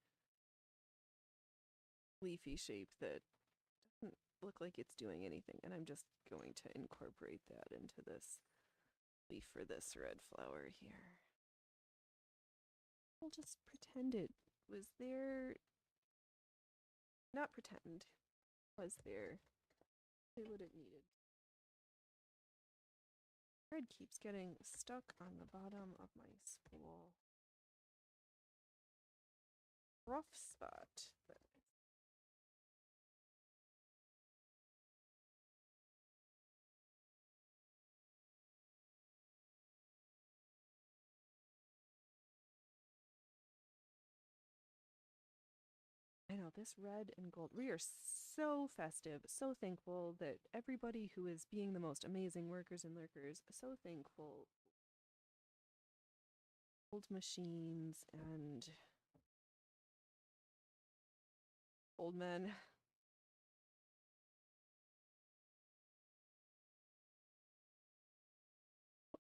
leafy shape that doesn't look like it's doing anything, and I'm just going to incorporate that into this leaf for this red flower here. I'll just pretend it was there. Not pretend. Was there. Say what it needed. Thread keeps getting stuck on the bottom of my spool. Rough spot. I know, this red and gold. We are so festive, so thankful that everybody who is being the most amazing workers and lurkers, so thankful. Old machines and old men.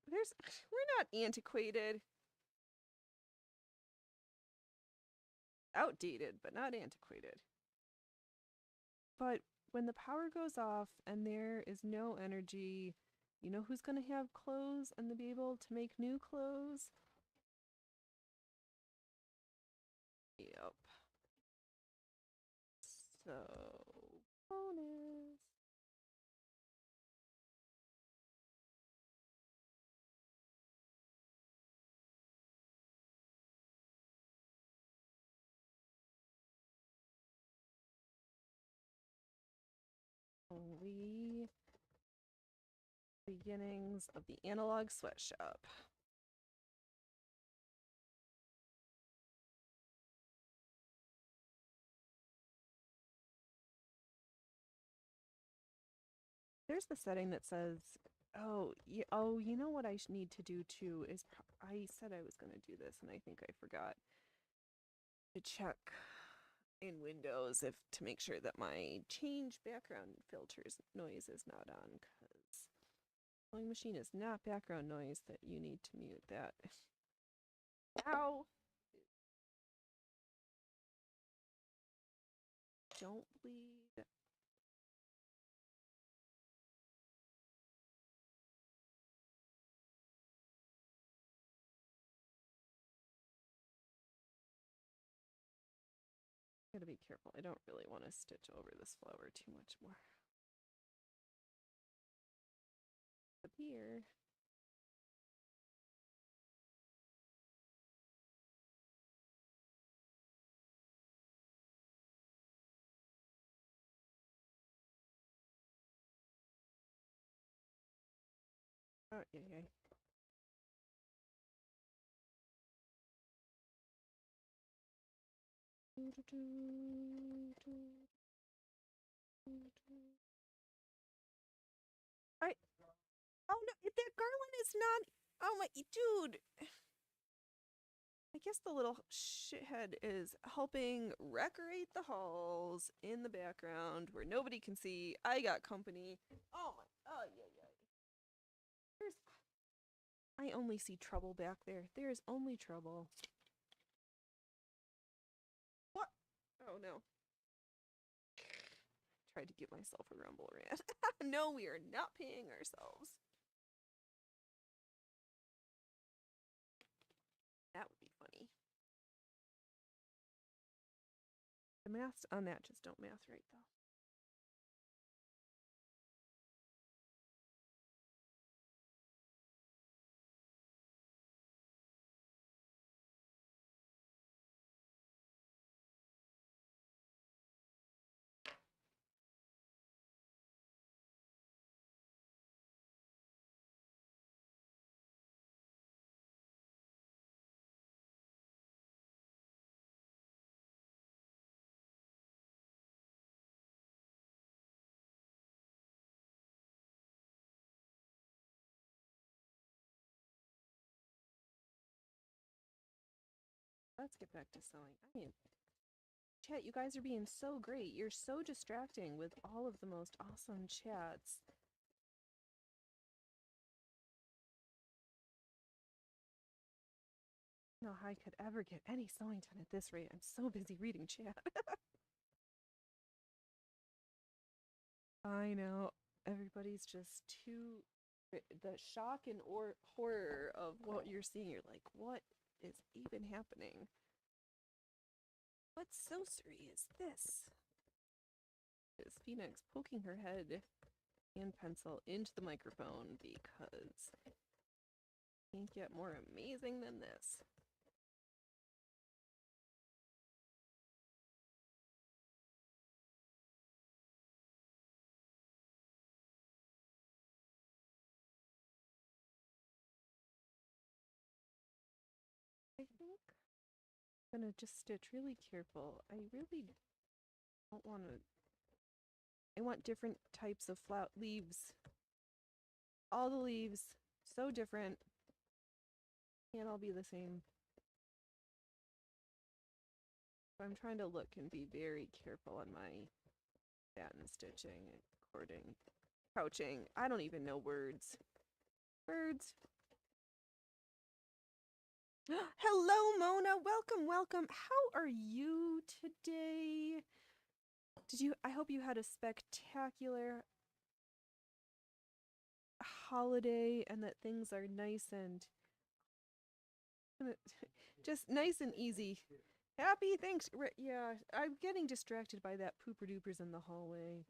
We're not antiquated. outdated, but not antiquated. But when the power goes off and there is no energy, you know who's going to have clothes and to be able to make new clothes? Yep. So, bonus. We beginnings of the analog sweatshop. There's the setting that says, oh, you know what I need to do too is I said I was going to do this and I think I forgot to check in Windows if to make sure that my change background filters noise is not on, because sewing machine is not background noise that you need to mute that. Ow! Don't bleed. Gotta be careful. I don't really want to stitch over this flower too much more. Up here. Oh, yeah. Oh no, that garland is not. Oh my, dude. I guess the little shithead is helping decorate the halls in the background where nobody can see. I got company. Oh my, oh yeah. There's, I only see trouble back there. There is only trouble. What? Oh no. Tried to give myself a rumble rant. No, we are not paying ourselves. That would be funny. The maths on that just don't math right though. Let's get back to sewing. I mean, chat, you guys are being so great. You're so distracting with all of the most awesome chats. I don't know how I could ever get any sewing done at this rate. I'm so busy reading chat. I know. Everybody's just too. The shock and horror of what you're seeing, you're like, what is even happening? What sorcery is this? Is Phoenix poking her head and pencil into the microphone because can't get more amazing than this. I think I'm gonna just stitch really careful. I really don't want to. I want different types of leaves. All the leaves, so different. Can't all be the same. So I'm trying to look and be very careful on my pattern stitching and cording, crouching. I don't even know words. Words. Hello, Mona. Welcome, welcome. How are you today? I hope you had a spectacular holiday and that things are nice and just nice and easy. Happy thanks. Yeah, I'm getting distracted by that pooper doopers in the hallway.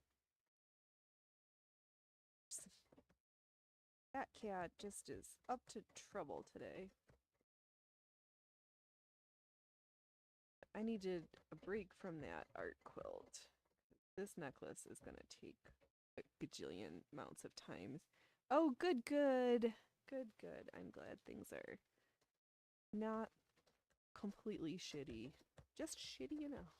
That cat just is up to trouble today. I needed a break from that art quilt. This necklace is gonna take a gajillion amounts of time. Oh, good, good. Good, good. I'm glad things are not completely shitty. Just shitty enough.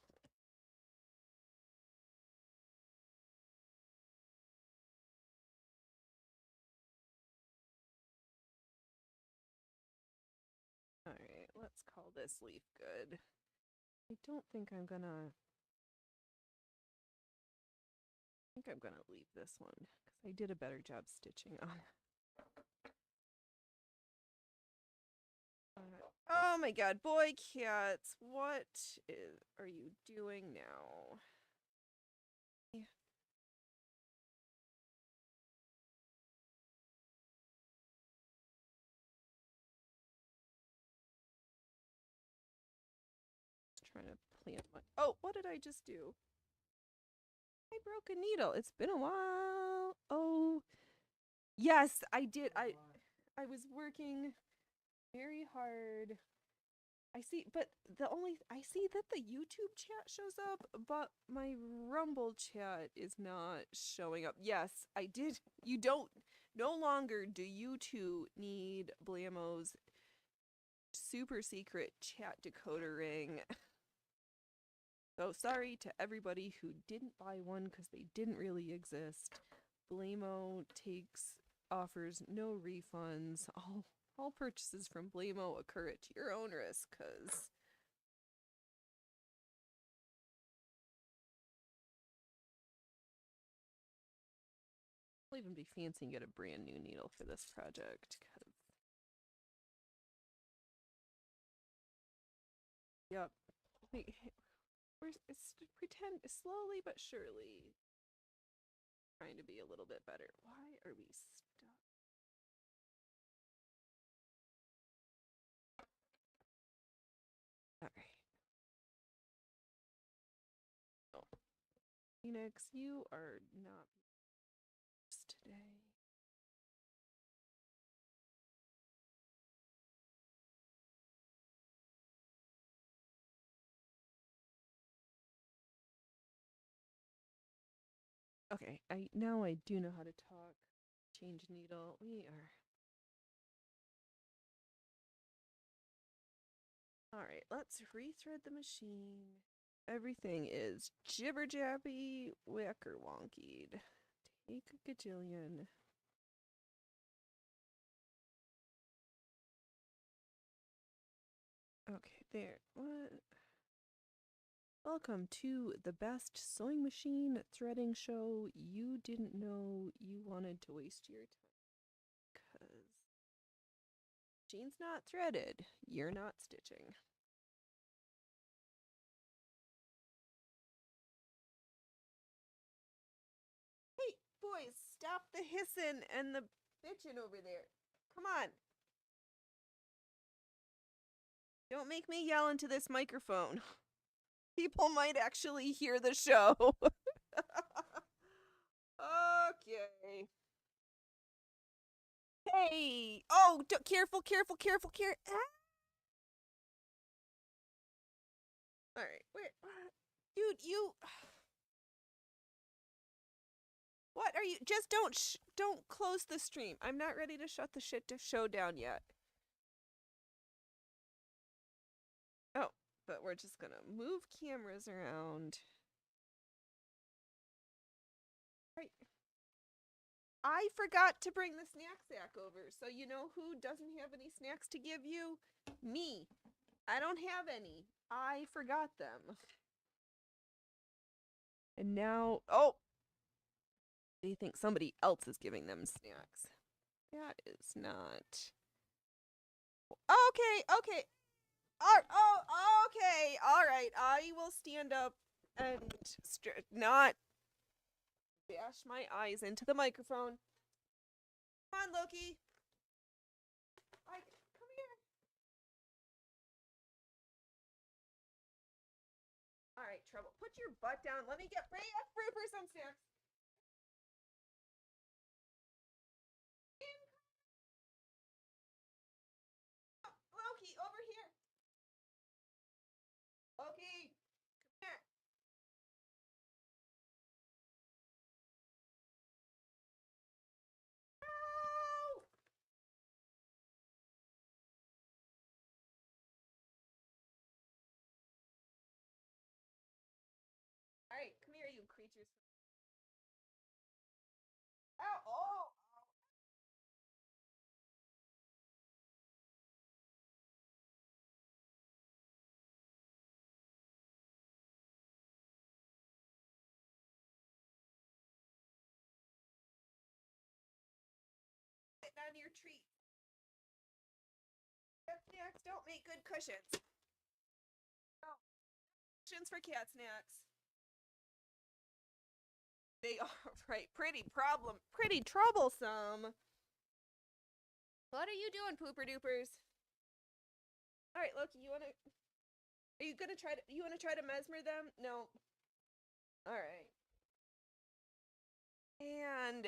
Alright, let's call this leaf good. I don't think I'm gonna... I think I'm gonna leave this one, because I did a better job stitching on it. Oh my god, boy cats, what are you doing now? Trying to plant my... Oh, what did I just do? I broke a needle. It's been a while. Oh, yes, I did. I was working very hard. I see, but I see that the YouTube chat shows up, but my Rumble chat is not showing up. Yes, I did. You don't, no longer do you two need Blamo's super secret chat decoder ring. So sorry to everybody who didn't buy one because they didn't really exist. Blamo offers no refunds. All purchases from Blamo occur at your own risk, because I'll even be fancy and get a brand new needle for this project. Yep. It's pretend slowly but surely trying to be a little bit better. Why are we stuck? All right. Oh, Phoenix, you are not today. Okay, now I do know how to talk. Change needle. We are. Alright, let's rethread the machine. Everything is jibber jabby, whacker wonkied. Take a gajillion. Okay, there. What? Welcome to the best sewing machine threading show. You didn't know you wanted to waste your time. Because machine's not threaded. You're not stitching. Hey, boys, stop the hissing and the bitching over there. Come on. Don't make me yell into this microphone. People might actually hear the show. Okay. Hey. Oh, careful, careful, careful, careful. Ah. All right. Where? Dude, you. What are you? Just don't close the stream. I'm not ready to shut the show down yet. Oh, but we're just gonna move cameras around. Right. I forgot to bring the snack sack over, so you know who doesn't have any snacks to give you? Me. I don't have any. I forgot them. And now, oh, they think somebody else is giving them snacks. That is not Okay, okay. Okay. All right. I will stand up and not bash my eyes into the microphone. Come on, Loki. Come here. All right, Trouble. Put your butt down. Let me get Ray for some snacks. Loki, over here. Loki, come here. No! All right, come here, you creatures. Ow! Oh! Sitting on your treat. Cat snacks don't make good cushions. No. Cushions for cat snacks. They are right. Pretty troublesome. What are you doing, pooper doopers? All right, Loki, you wanna? Are you gonna try to? You wanna try to mesmer them? No. All right. And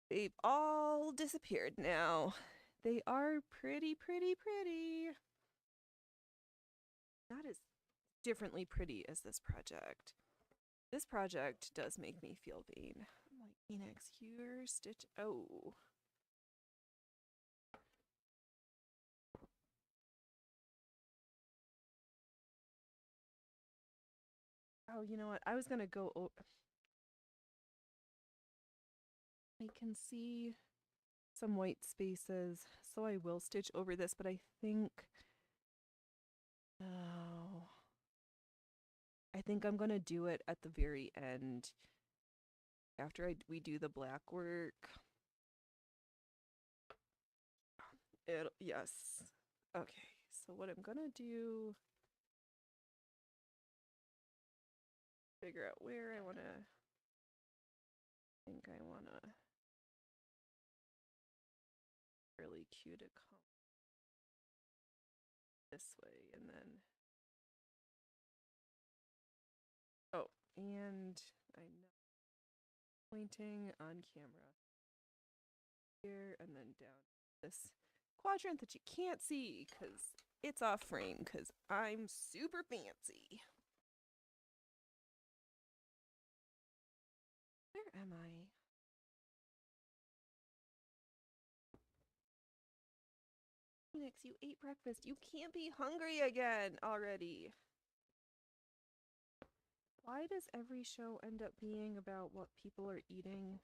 they've all disappeared now. They are pretty. Not as differently pretty as this project. This project does make me feel vain. I'm like, Phoenix, you're stitch. Oh. Oh, you know what? I was gonna go. I can see some white spaces, so I will stitch over this, but I think. Oh. I think I'm gonna do it at the very end. After we do the black work. Yes. Okay, so what I'm gonna do. Figure out where I wanna. I think I wanna. Really cute to come this way, and then. Oh, and I'm pointing on camera here and then down this quadrant that you can't see because it's off frame because I'm super fancy. Where am I? Phoenix, you ate breakfast. You can't be hungry again already. Why does every show end up being about what people are eating?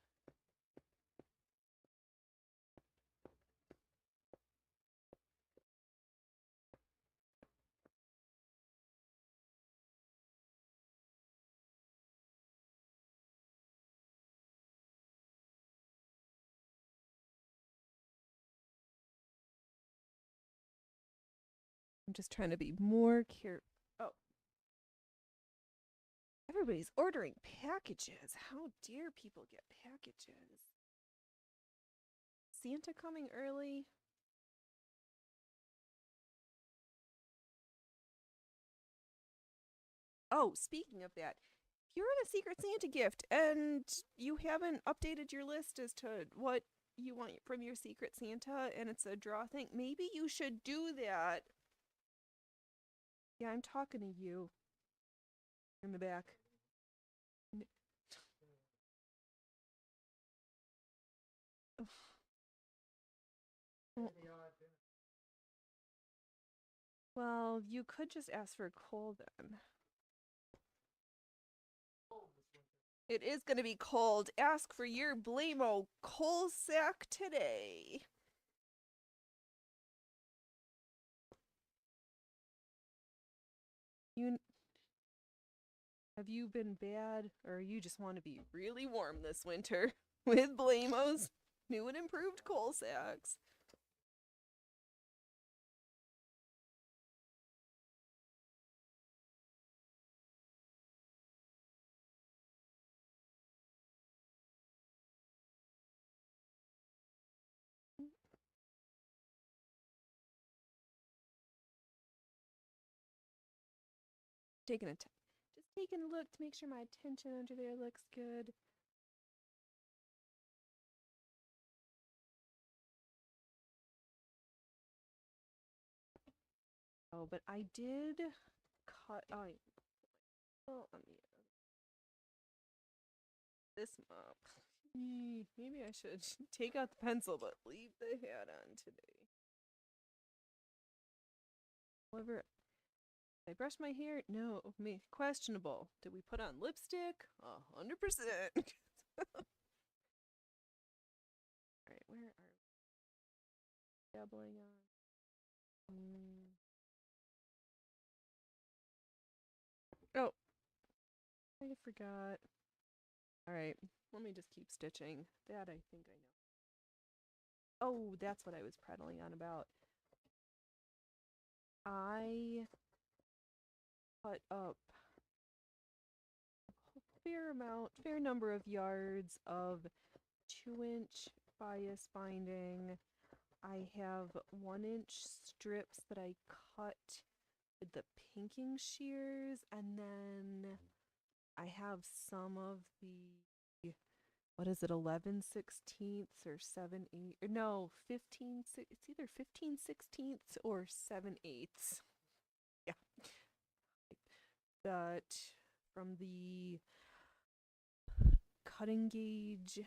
I'm just trying to be more careful. Oh. Everybody's ordering packages. How dare people get packages? Santa coming early? Oh, speaking of that, if you're in a Secret Santa gift and you haven't updated your list as to what you want from your Secret Santa and it's a draw thing, maybe you should do that. Yeah, I'm talking to you. In the back. Well, you could just ask for coal then. It is going to be cold. Ask for your Blamo coal sack today. Have you been bad, or you just want to be really warm this winter with Blamo's new and improved coal sacks? taking a just taking a look to make sure my attention under there looks good. Oh, but I did cut. Well, on this mop. Maybe I should take out the pencil, but leave the hat on today. However, did I brush my hair? No, questionable. Did we put on lipstick? 100%. Alright, where are we? Dabbling on. Oh, I forgot. Alright, let me just keep stitching. That I think I know. Oh, that's what I was prattling on about. I cut up a fair number of yards of 2-inch bias binding. I have 1-inch strips that I cut with the pinking shears, and then I have some of the, what is it, 11/16 or 7/8, or no, 15, it's either 15/16 or 7/8. Yeah. That from the cutting gauge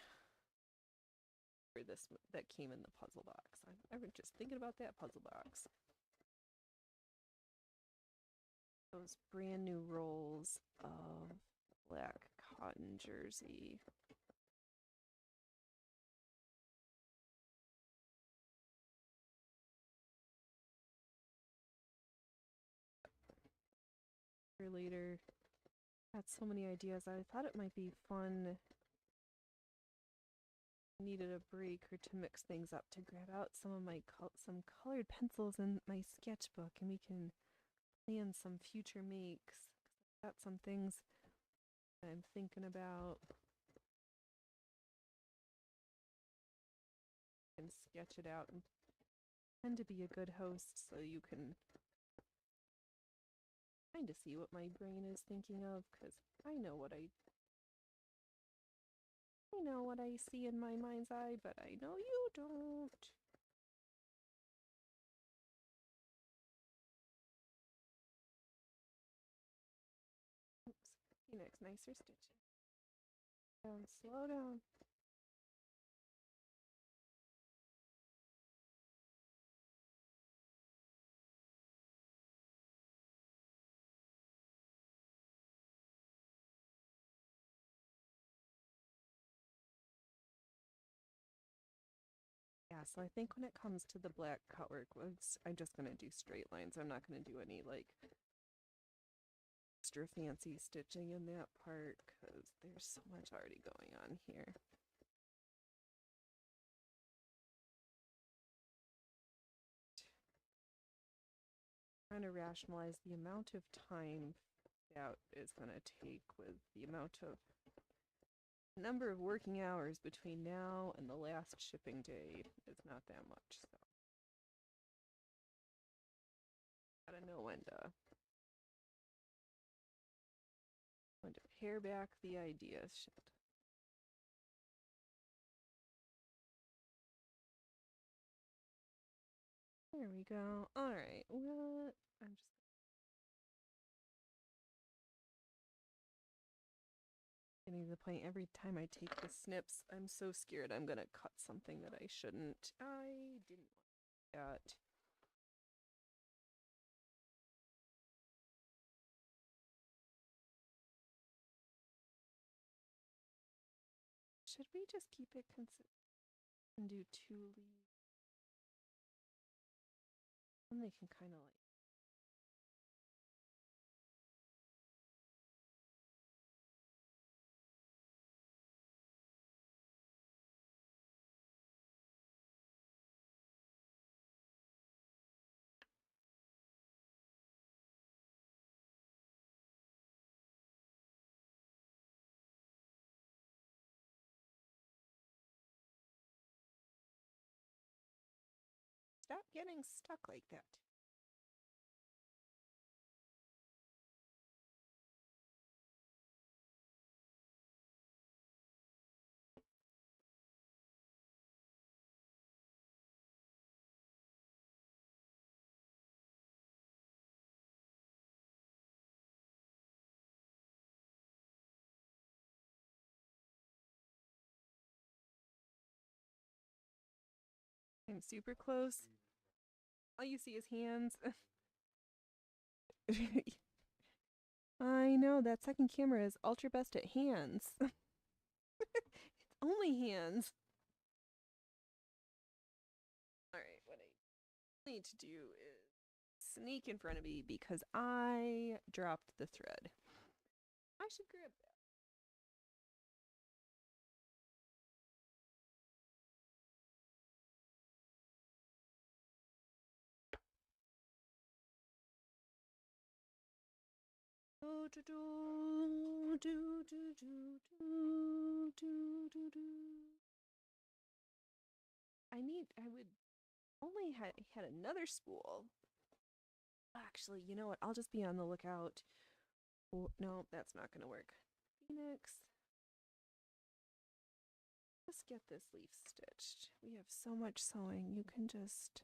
for this that came in the puzzle box. I was just thinking about that puzzle box. Those brand new rolls of black cotton jersey. Later, had so many ideas. I thought it might be fun. Needed a break or to mix things up, to grab out some of my some colored pencils in my sketchbook, and we can plan some future makes. Got some things I'm thinking about. And sketch it out and tend to be a good host so you can kind of see what my brain is thinking of, because I know what I see in my mind's eye, but I know you don't. Oops. Phoenix, nicer stitching. Slow down. Yeah, so I think when it comes to the black cut work, I'm just going to do straight lines. I'm not going to do any like extra fancy stitching in that part because there's so much already going on here. Trying to rationalize the amount of time that is going to take with the amount of number of working hours between now and the last shipping day is not that much, so gotta know when to pare back the ideas. Shit. There we go. All right. What? I'm just getting to the point. Every time I take the snips, I'm so scared I'm gonna cut something that I shouldn't. I didn't want that. Should we just keep it consistent and do 2 leaves? And they can kind of like. Stop getting stuck like that. I'm super close. All you see is hands. I know that second camera is ultra best at hands. It's only hands. Alright, what I need to do is sneak in front of me because I dropped the thread. I should grab that. Do, do, do, do, do, do, do, do, do, do. I would only had another spool. Actually, you know what? I'll just be on the lookout. Oh, no, that's not going to work. Phoenix. Just get this leaf stitched. We have so much sewing. You can just...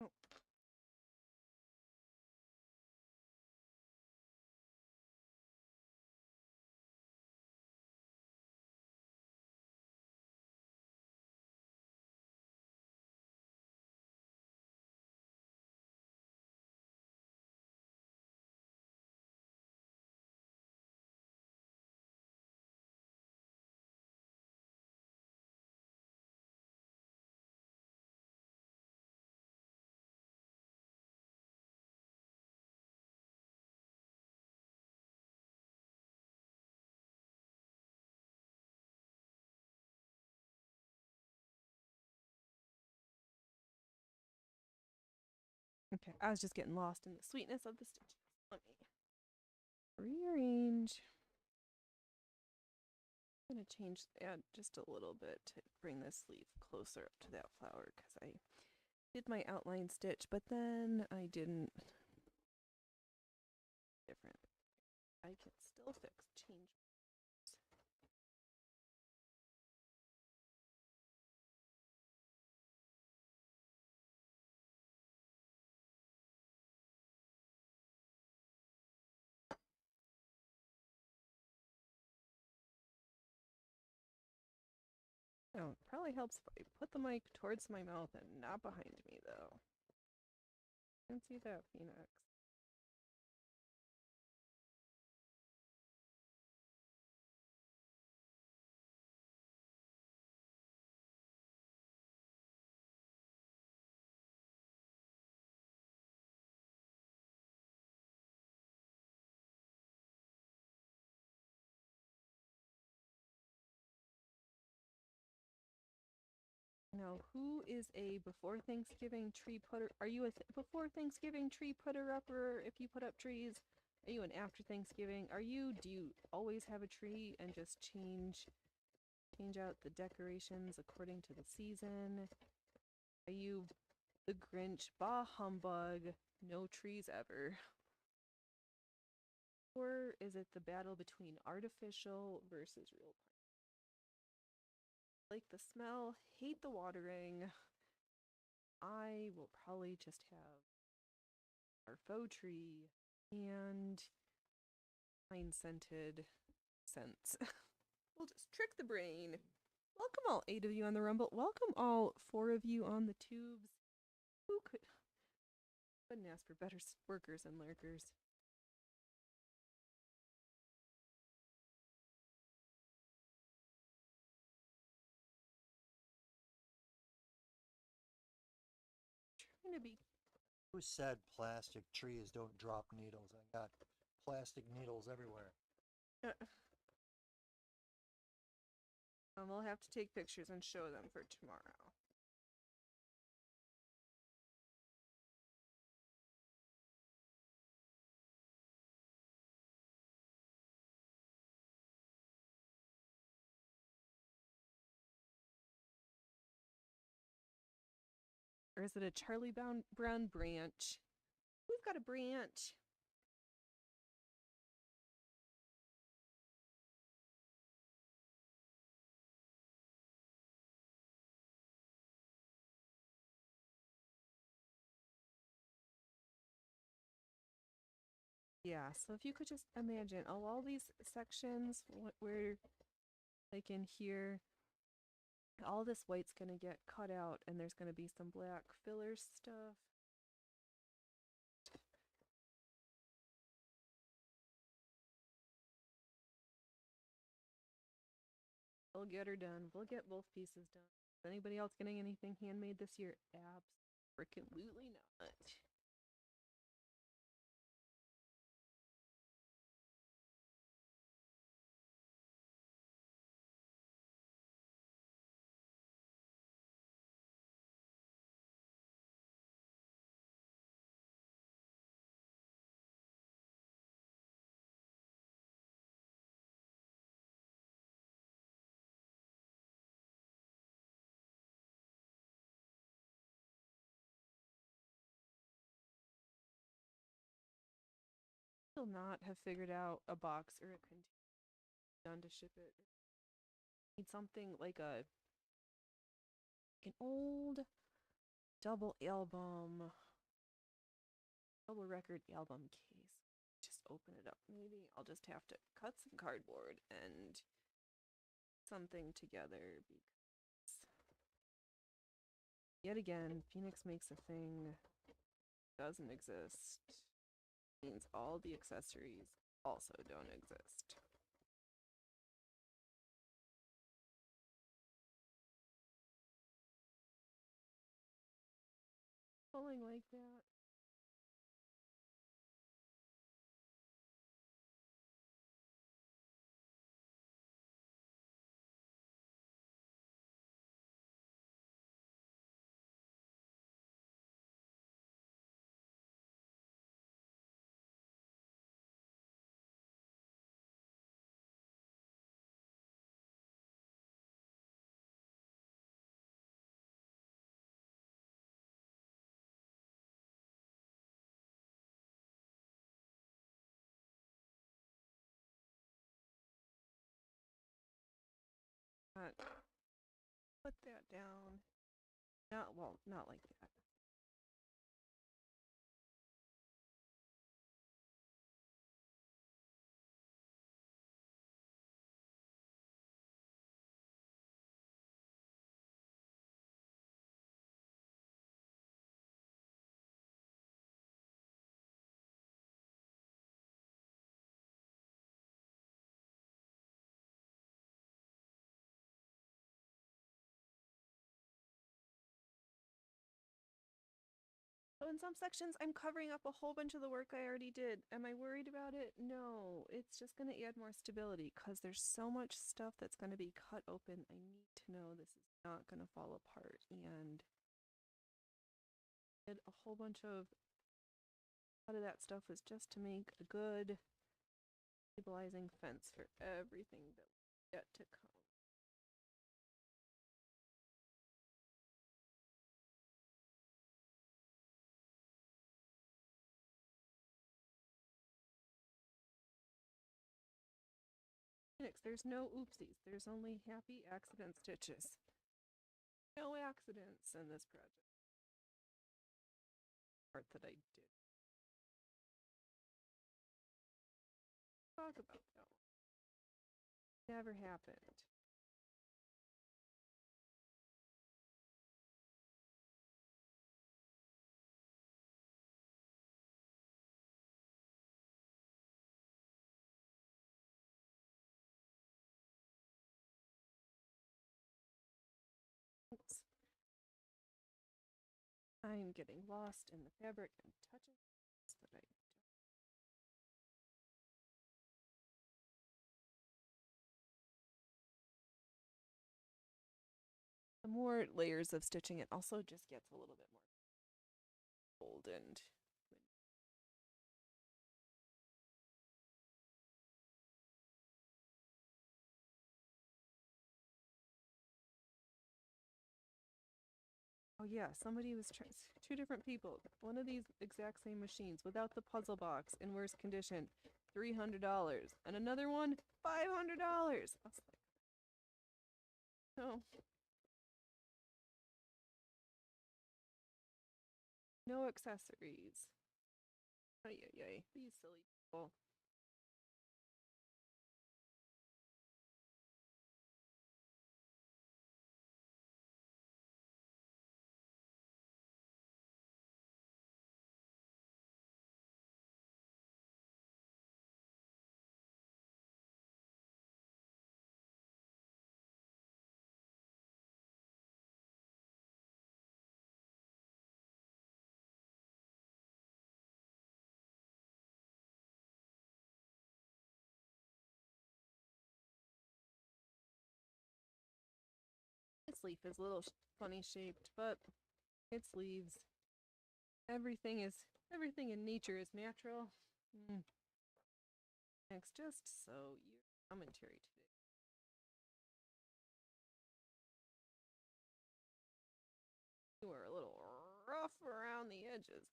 Oh. Okay, I was just getting lost in the sweetness of the stitches. Let me rearrange. I'm going to change, add just a little bit to bring this leaf closer up to that flower because I did my outline stitch, but then I didn't. Different. I can still change. Oh, it probably helps if I put the mic towards my mouth and not behind me, though. Can't see that, Phoenix. Now, who is a before Thanksgiving tree putter? Are you a before Thanksgiving tree putter upper if you put up trees? Are you an after Thanksgiving? Do you always have a tree and just change out the decorations according to the season? Are you the Grinch, bah humbug, no trees ever? Or is it the battle between artificial versus real? Like the smell, hate the watering. I will probably just have our faux tree and pine scented scents. We'll just trick the brain. Welcome all 8 of you on the Rumble. Welcome all 4 of you on the tubes. Who couldn't ask for better workers and lurkers? Trying to be. Who said plastic trees don't drop needles? I got plastic needles everywhere. We'll have to take pictures and show them for tomorrow. Or is it a Charlie Brown branch? got a branch. Yeah, so if you could just imagine all these sections where, like in here, all this white's gonna get cut out and there's gonna be some black filler stuff. We'll get her done. We'll get both pieces done. Is anybody else getting anything handmade this year? Absolutely not. Still not have figured out a box or a container done to ship it. Need something like an old double record album case. Just open it up. Maybe I'll just have to cut some cardboard and something together because yet again, Phoenix makes a thing doesn't exist. Means all the accessories also don't exist. Pulling like that. Put that down. Not like that. So in some sections, I'm covering up a whole bunch of the work I already did. Am I worried about it? No, it's just going to add more stability because there's so much stuff that's going to be cut open. I need to know this is not going to fall apart. And did a whole bunch of that stuff was just to make a good stabilizing fence for everything that we get to come. There's no oopsies. There's only happy accident stitches. No accidents in this project. Part that I did. Talk about that one. Never happened. Oops. I'm getting lost in the fabric and touching things that I don't. The more layers of stitching, it also just gets a little bit more bold and oh Oh yeah, somebody was trying. Two different people. One of these exact same machines without the puzzle box in worse condition, $300, and another one, $500. I was like, no, no accessories. Ay ay ay, these silly people. Its leaf is a little funny shaped, but its leaves. Everything in nature is natural. Mm. Next, just so your commentary today. You are a little rough around the edges.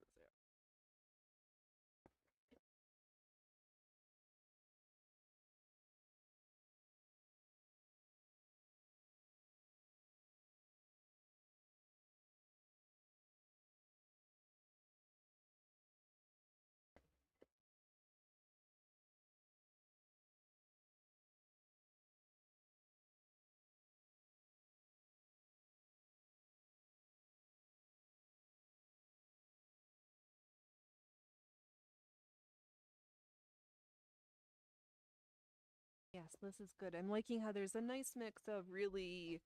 Yes, this is good. I'm liking how there's a nice mix of really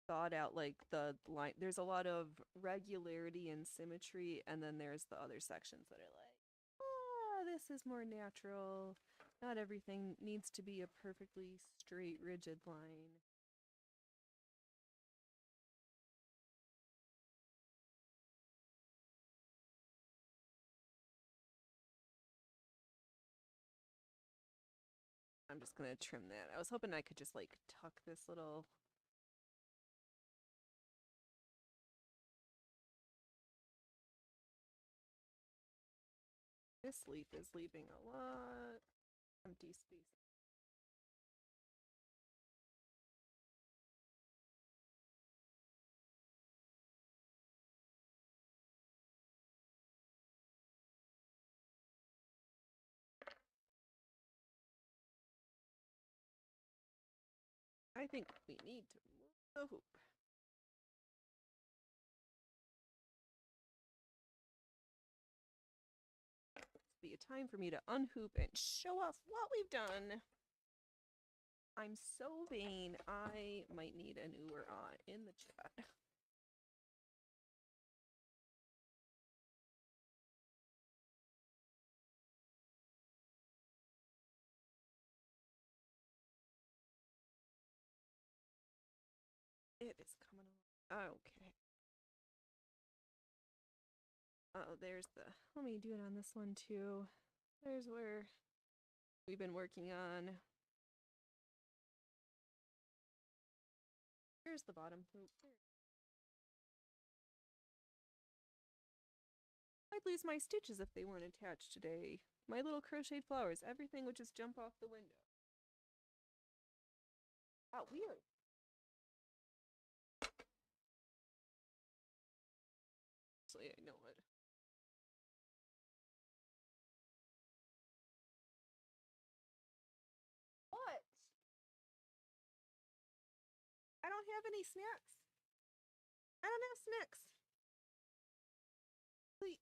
thought out, like the line. There's a lot of regularity and symmetry, and then there's the other sections that are like, this is more natural. Not everything needs to be a perfectly straight, rigid line. I'm just gonna trim that. I was hoping I could just like tuck this little. This leaf is leaving a lot empty space. I think we need to move the hoop. Be a time for me to unhoop and show off what we've done. I'm so vain. I might need an ooh or ah in the chat. It is coming along. Okay. Oh, there's the. Let me do it on this one too. There's where we've been working on. Here's the bottom hoop. I'd lose my stitches if they weren't attached today. My little crocheted flowers, everything would just jump off the window. Weird. Actually, I know it. What? I don't have any snacks. I don't have snacks. Wait.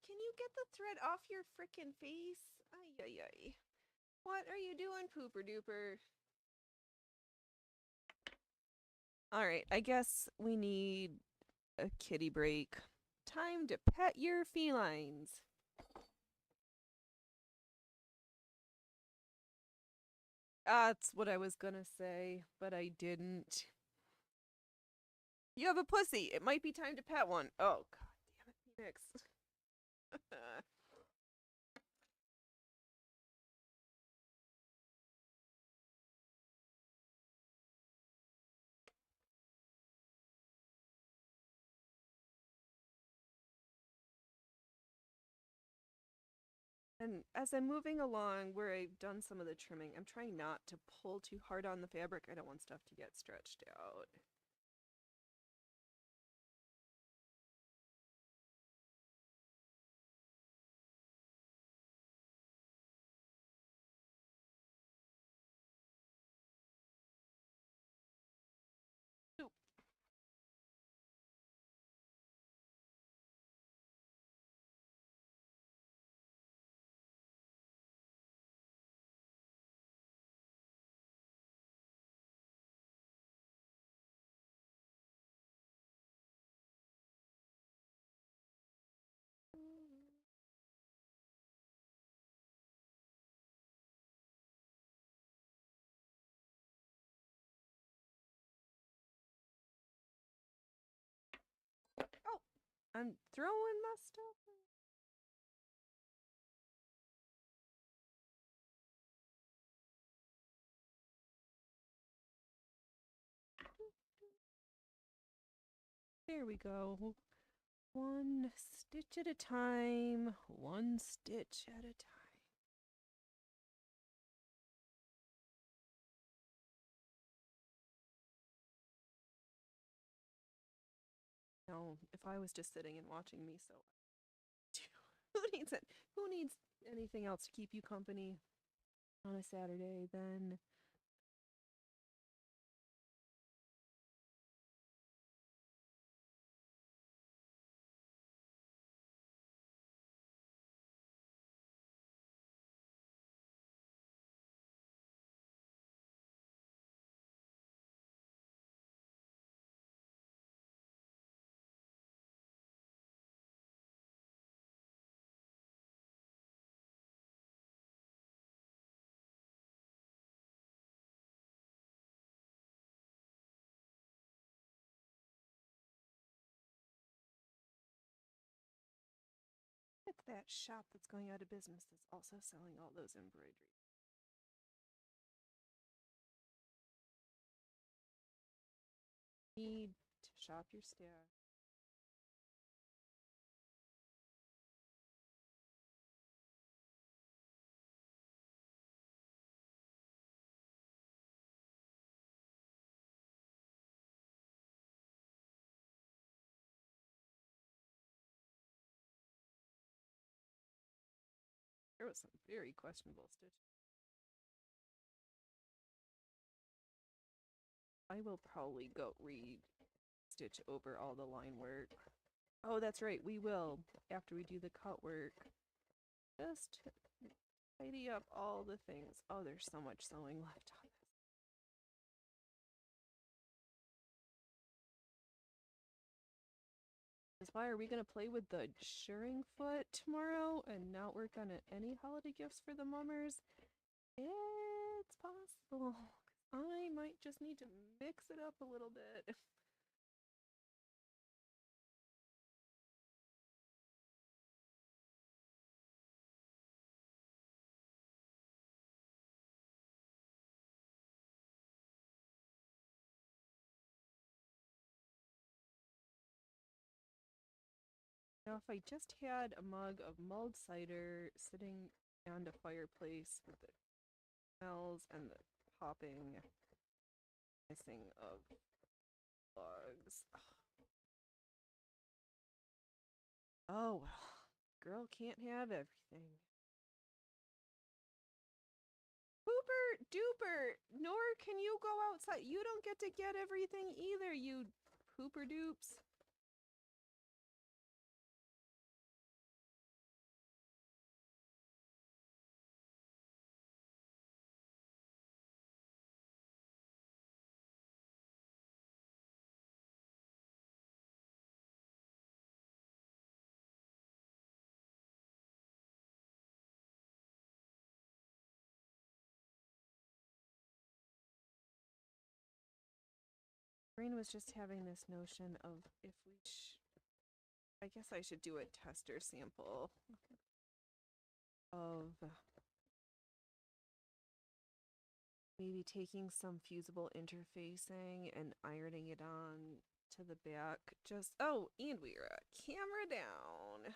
Can you get the thread off your frickin' face? Ay, ay, ay. What are you doing, pooper duper? Alright, I guess we need a kitty break. Time to pet your felines. That's what I was gonna say, but I didn't. You have a pussy. It might be time to pet one. Oh, god damn it, Phoenix. And as I'm moving along where I've done some of the trimming, I'm trying not to pull too hard on the fabric. I don't want stuff to get stretched out. Oop. Oh, I'm throwing my stuff. There we go. One stitch at a time. One stitch at a time. No, if I was just sitting and watching me, so who needs it? Who needs anything else to keep you company on a Saturday then? It's that shop that's going out of business that's also selling all those embroideries. Need to shop your stash. There was some very questionable stitch. I will probably go re-stitch over all the line work. Oh, that's right, we will after we do the cut work. Just tidy up all the things. Oh, there's so much sewing left on this. Why are we gonna play with the shirring foot tomorrow and not work on any holiday gifts for the mummers? It's possible. I might just need to mix it up a little bit. Now, if I just had a mug of mulled cider sitting on a fireplace with the smells and the popping hissing of logs. Oh well, girl can't have everything. Hooper duper, nor can you go outside. You don't get to get everything either, you pooper dupes. Brain was just having this notion of if we I guess I should do a tester sample of maybe taking some fusible interfacing and ironing it on to the back. Just, oh, and we are at camera down.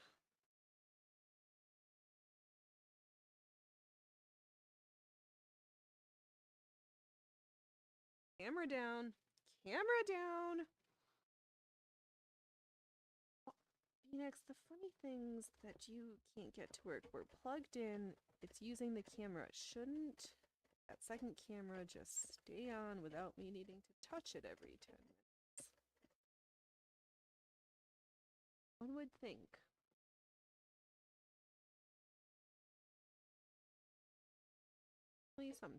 Camera down. Camera down. Phoenix, the funny things that you can't get to work were plugged in. It's using the camera. Shouldn't that second camera just stay on without me needing to touch it every 10 minutes? One would think. Only sometimes.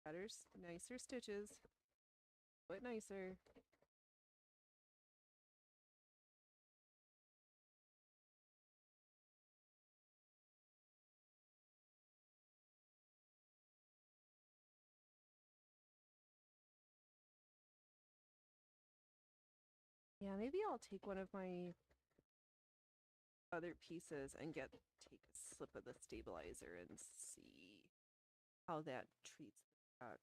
Better, nicer stitches. But nicer. Yeah, maybe I'll take one of my other pieces and take a slip of the stabilizer and see how that treats the duck.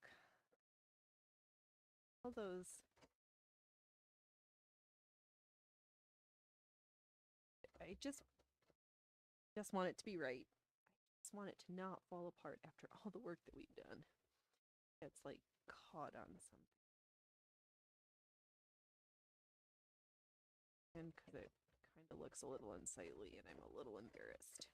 All those. I just want it to be right. I just want it to not fall apart after all the work that we've done. It's like caught on something. And because it kind of looks a little unsightly and I'm a little embarrassed.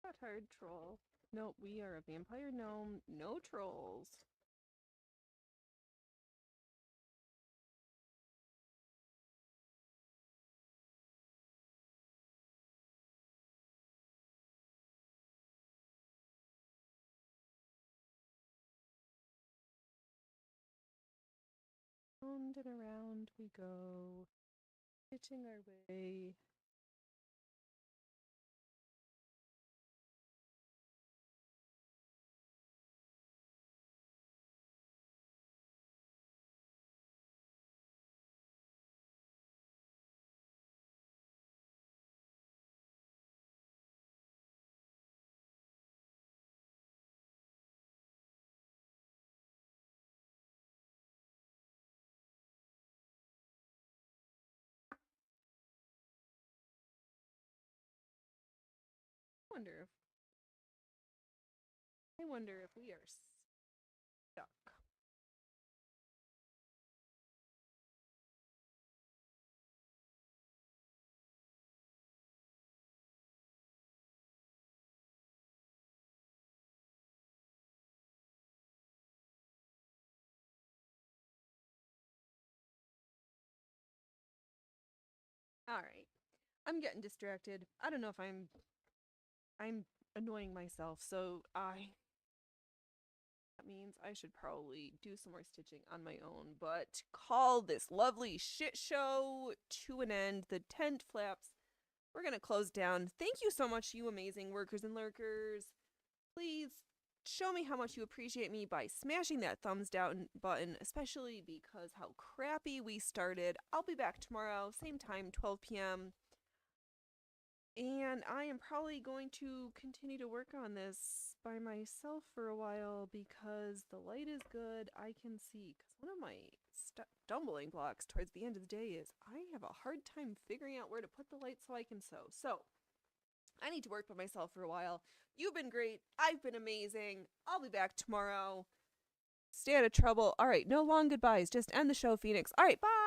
Not hard, troll. No, we are a vampire gnome. No trolls. Round and around we go, stitching our way. I wonder if we are stuck. All right. I'm getting distracted. I don't know if I'm annoying myself, so that means I should probably do some more stitching on my own, but call this lovely shit show to an end. The tent flaps. We're going to close down. Thank you so much, you amazing workers and lurkers. Please show me how much you appreciate me by smashing that thumbs down button, especially because how crappy we started. I'll be back tomorrow, same time, 12 p.m. And I am probably going to continue to work on this by myself for a while because the light is good. I can see, because one of my stumbling blocks towards the end of the day is I have a hard time figuring out where to put the light so I can sew. So I need to work by myself for a while. You've been great. I've been amazing. I'll be back tomorrow. Stay out of trouble. All right, no long goodbyes. Just end the show, Phoenix. All right, bye.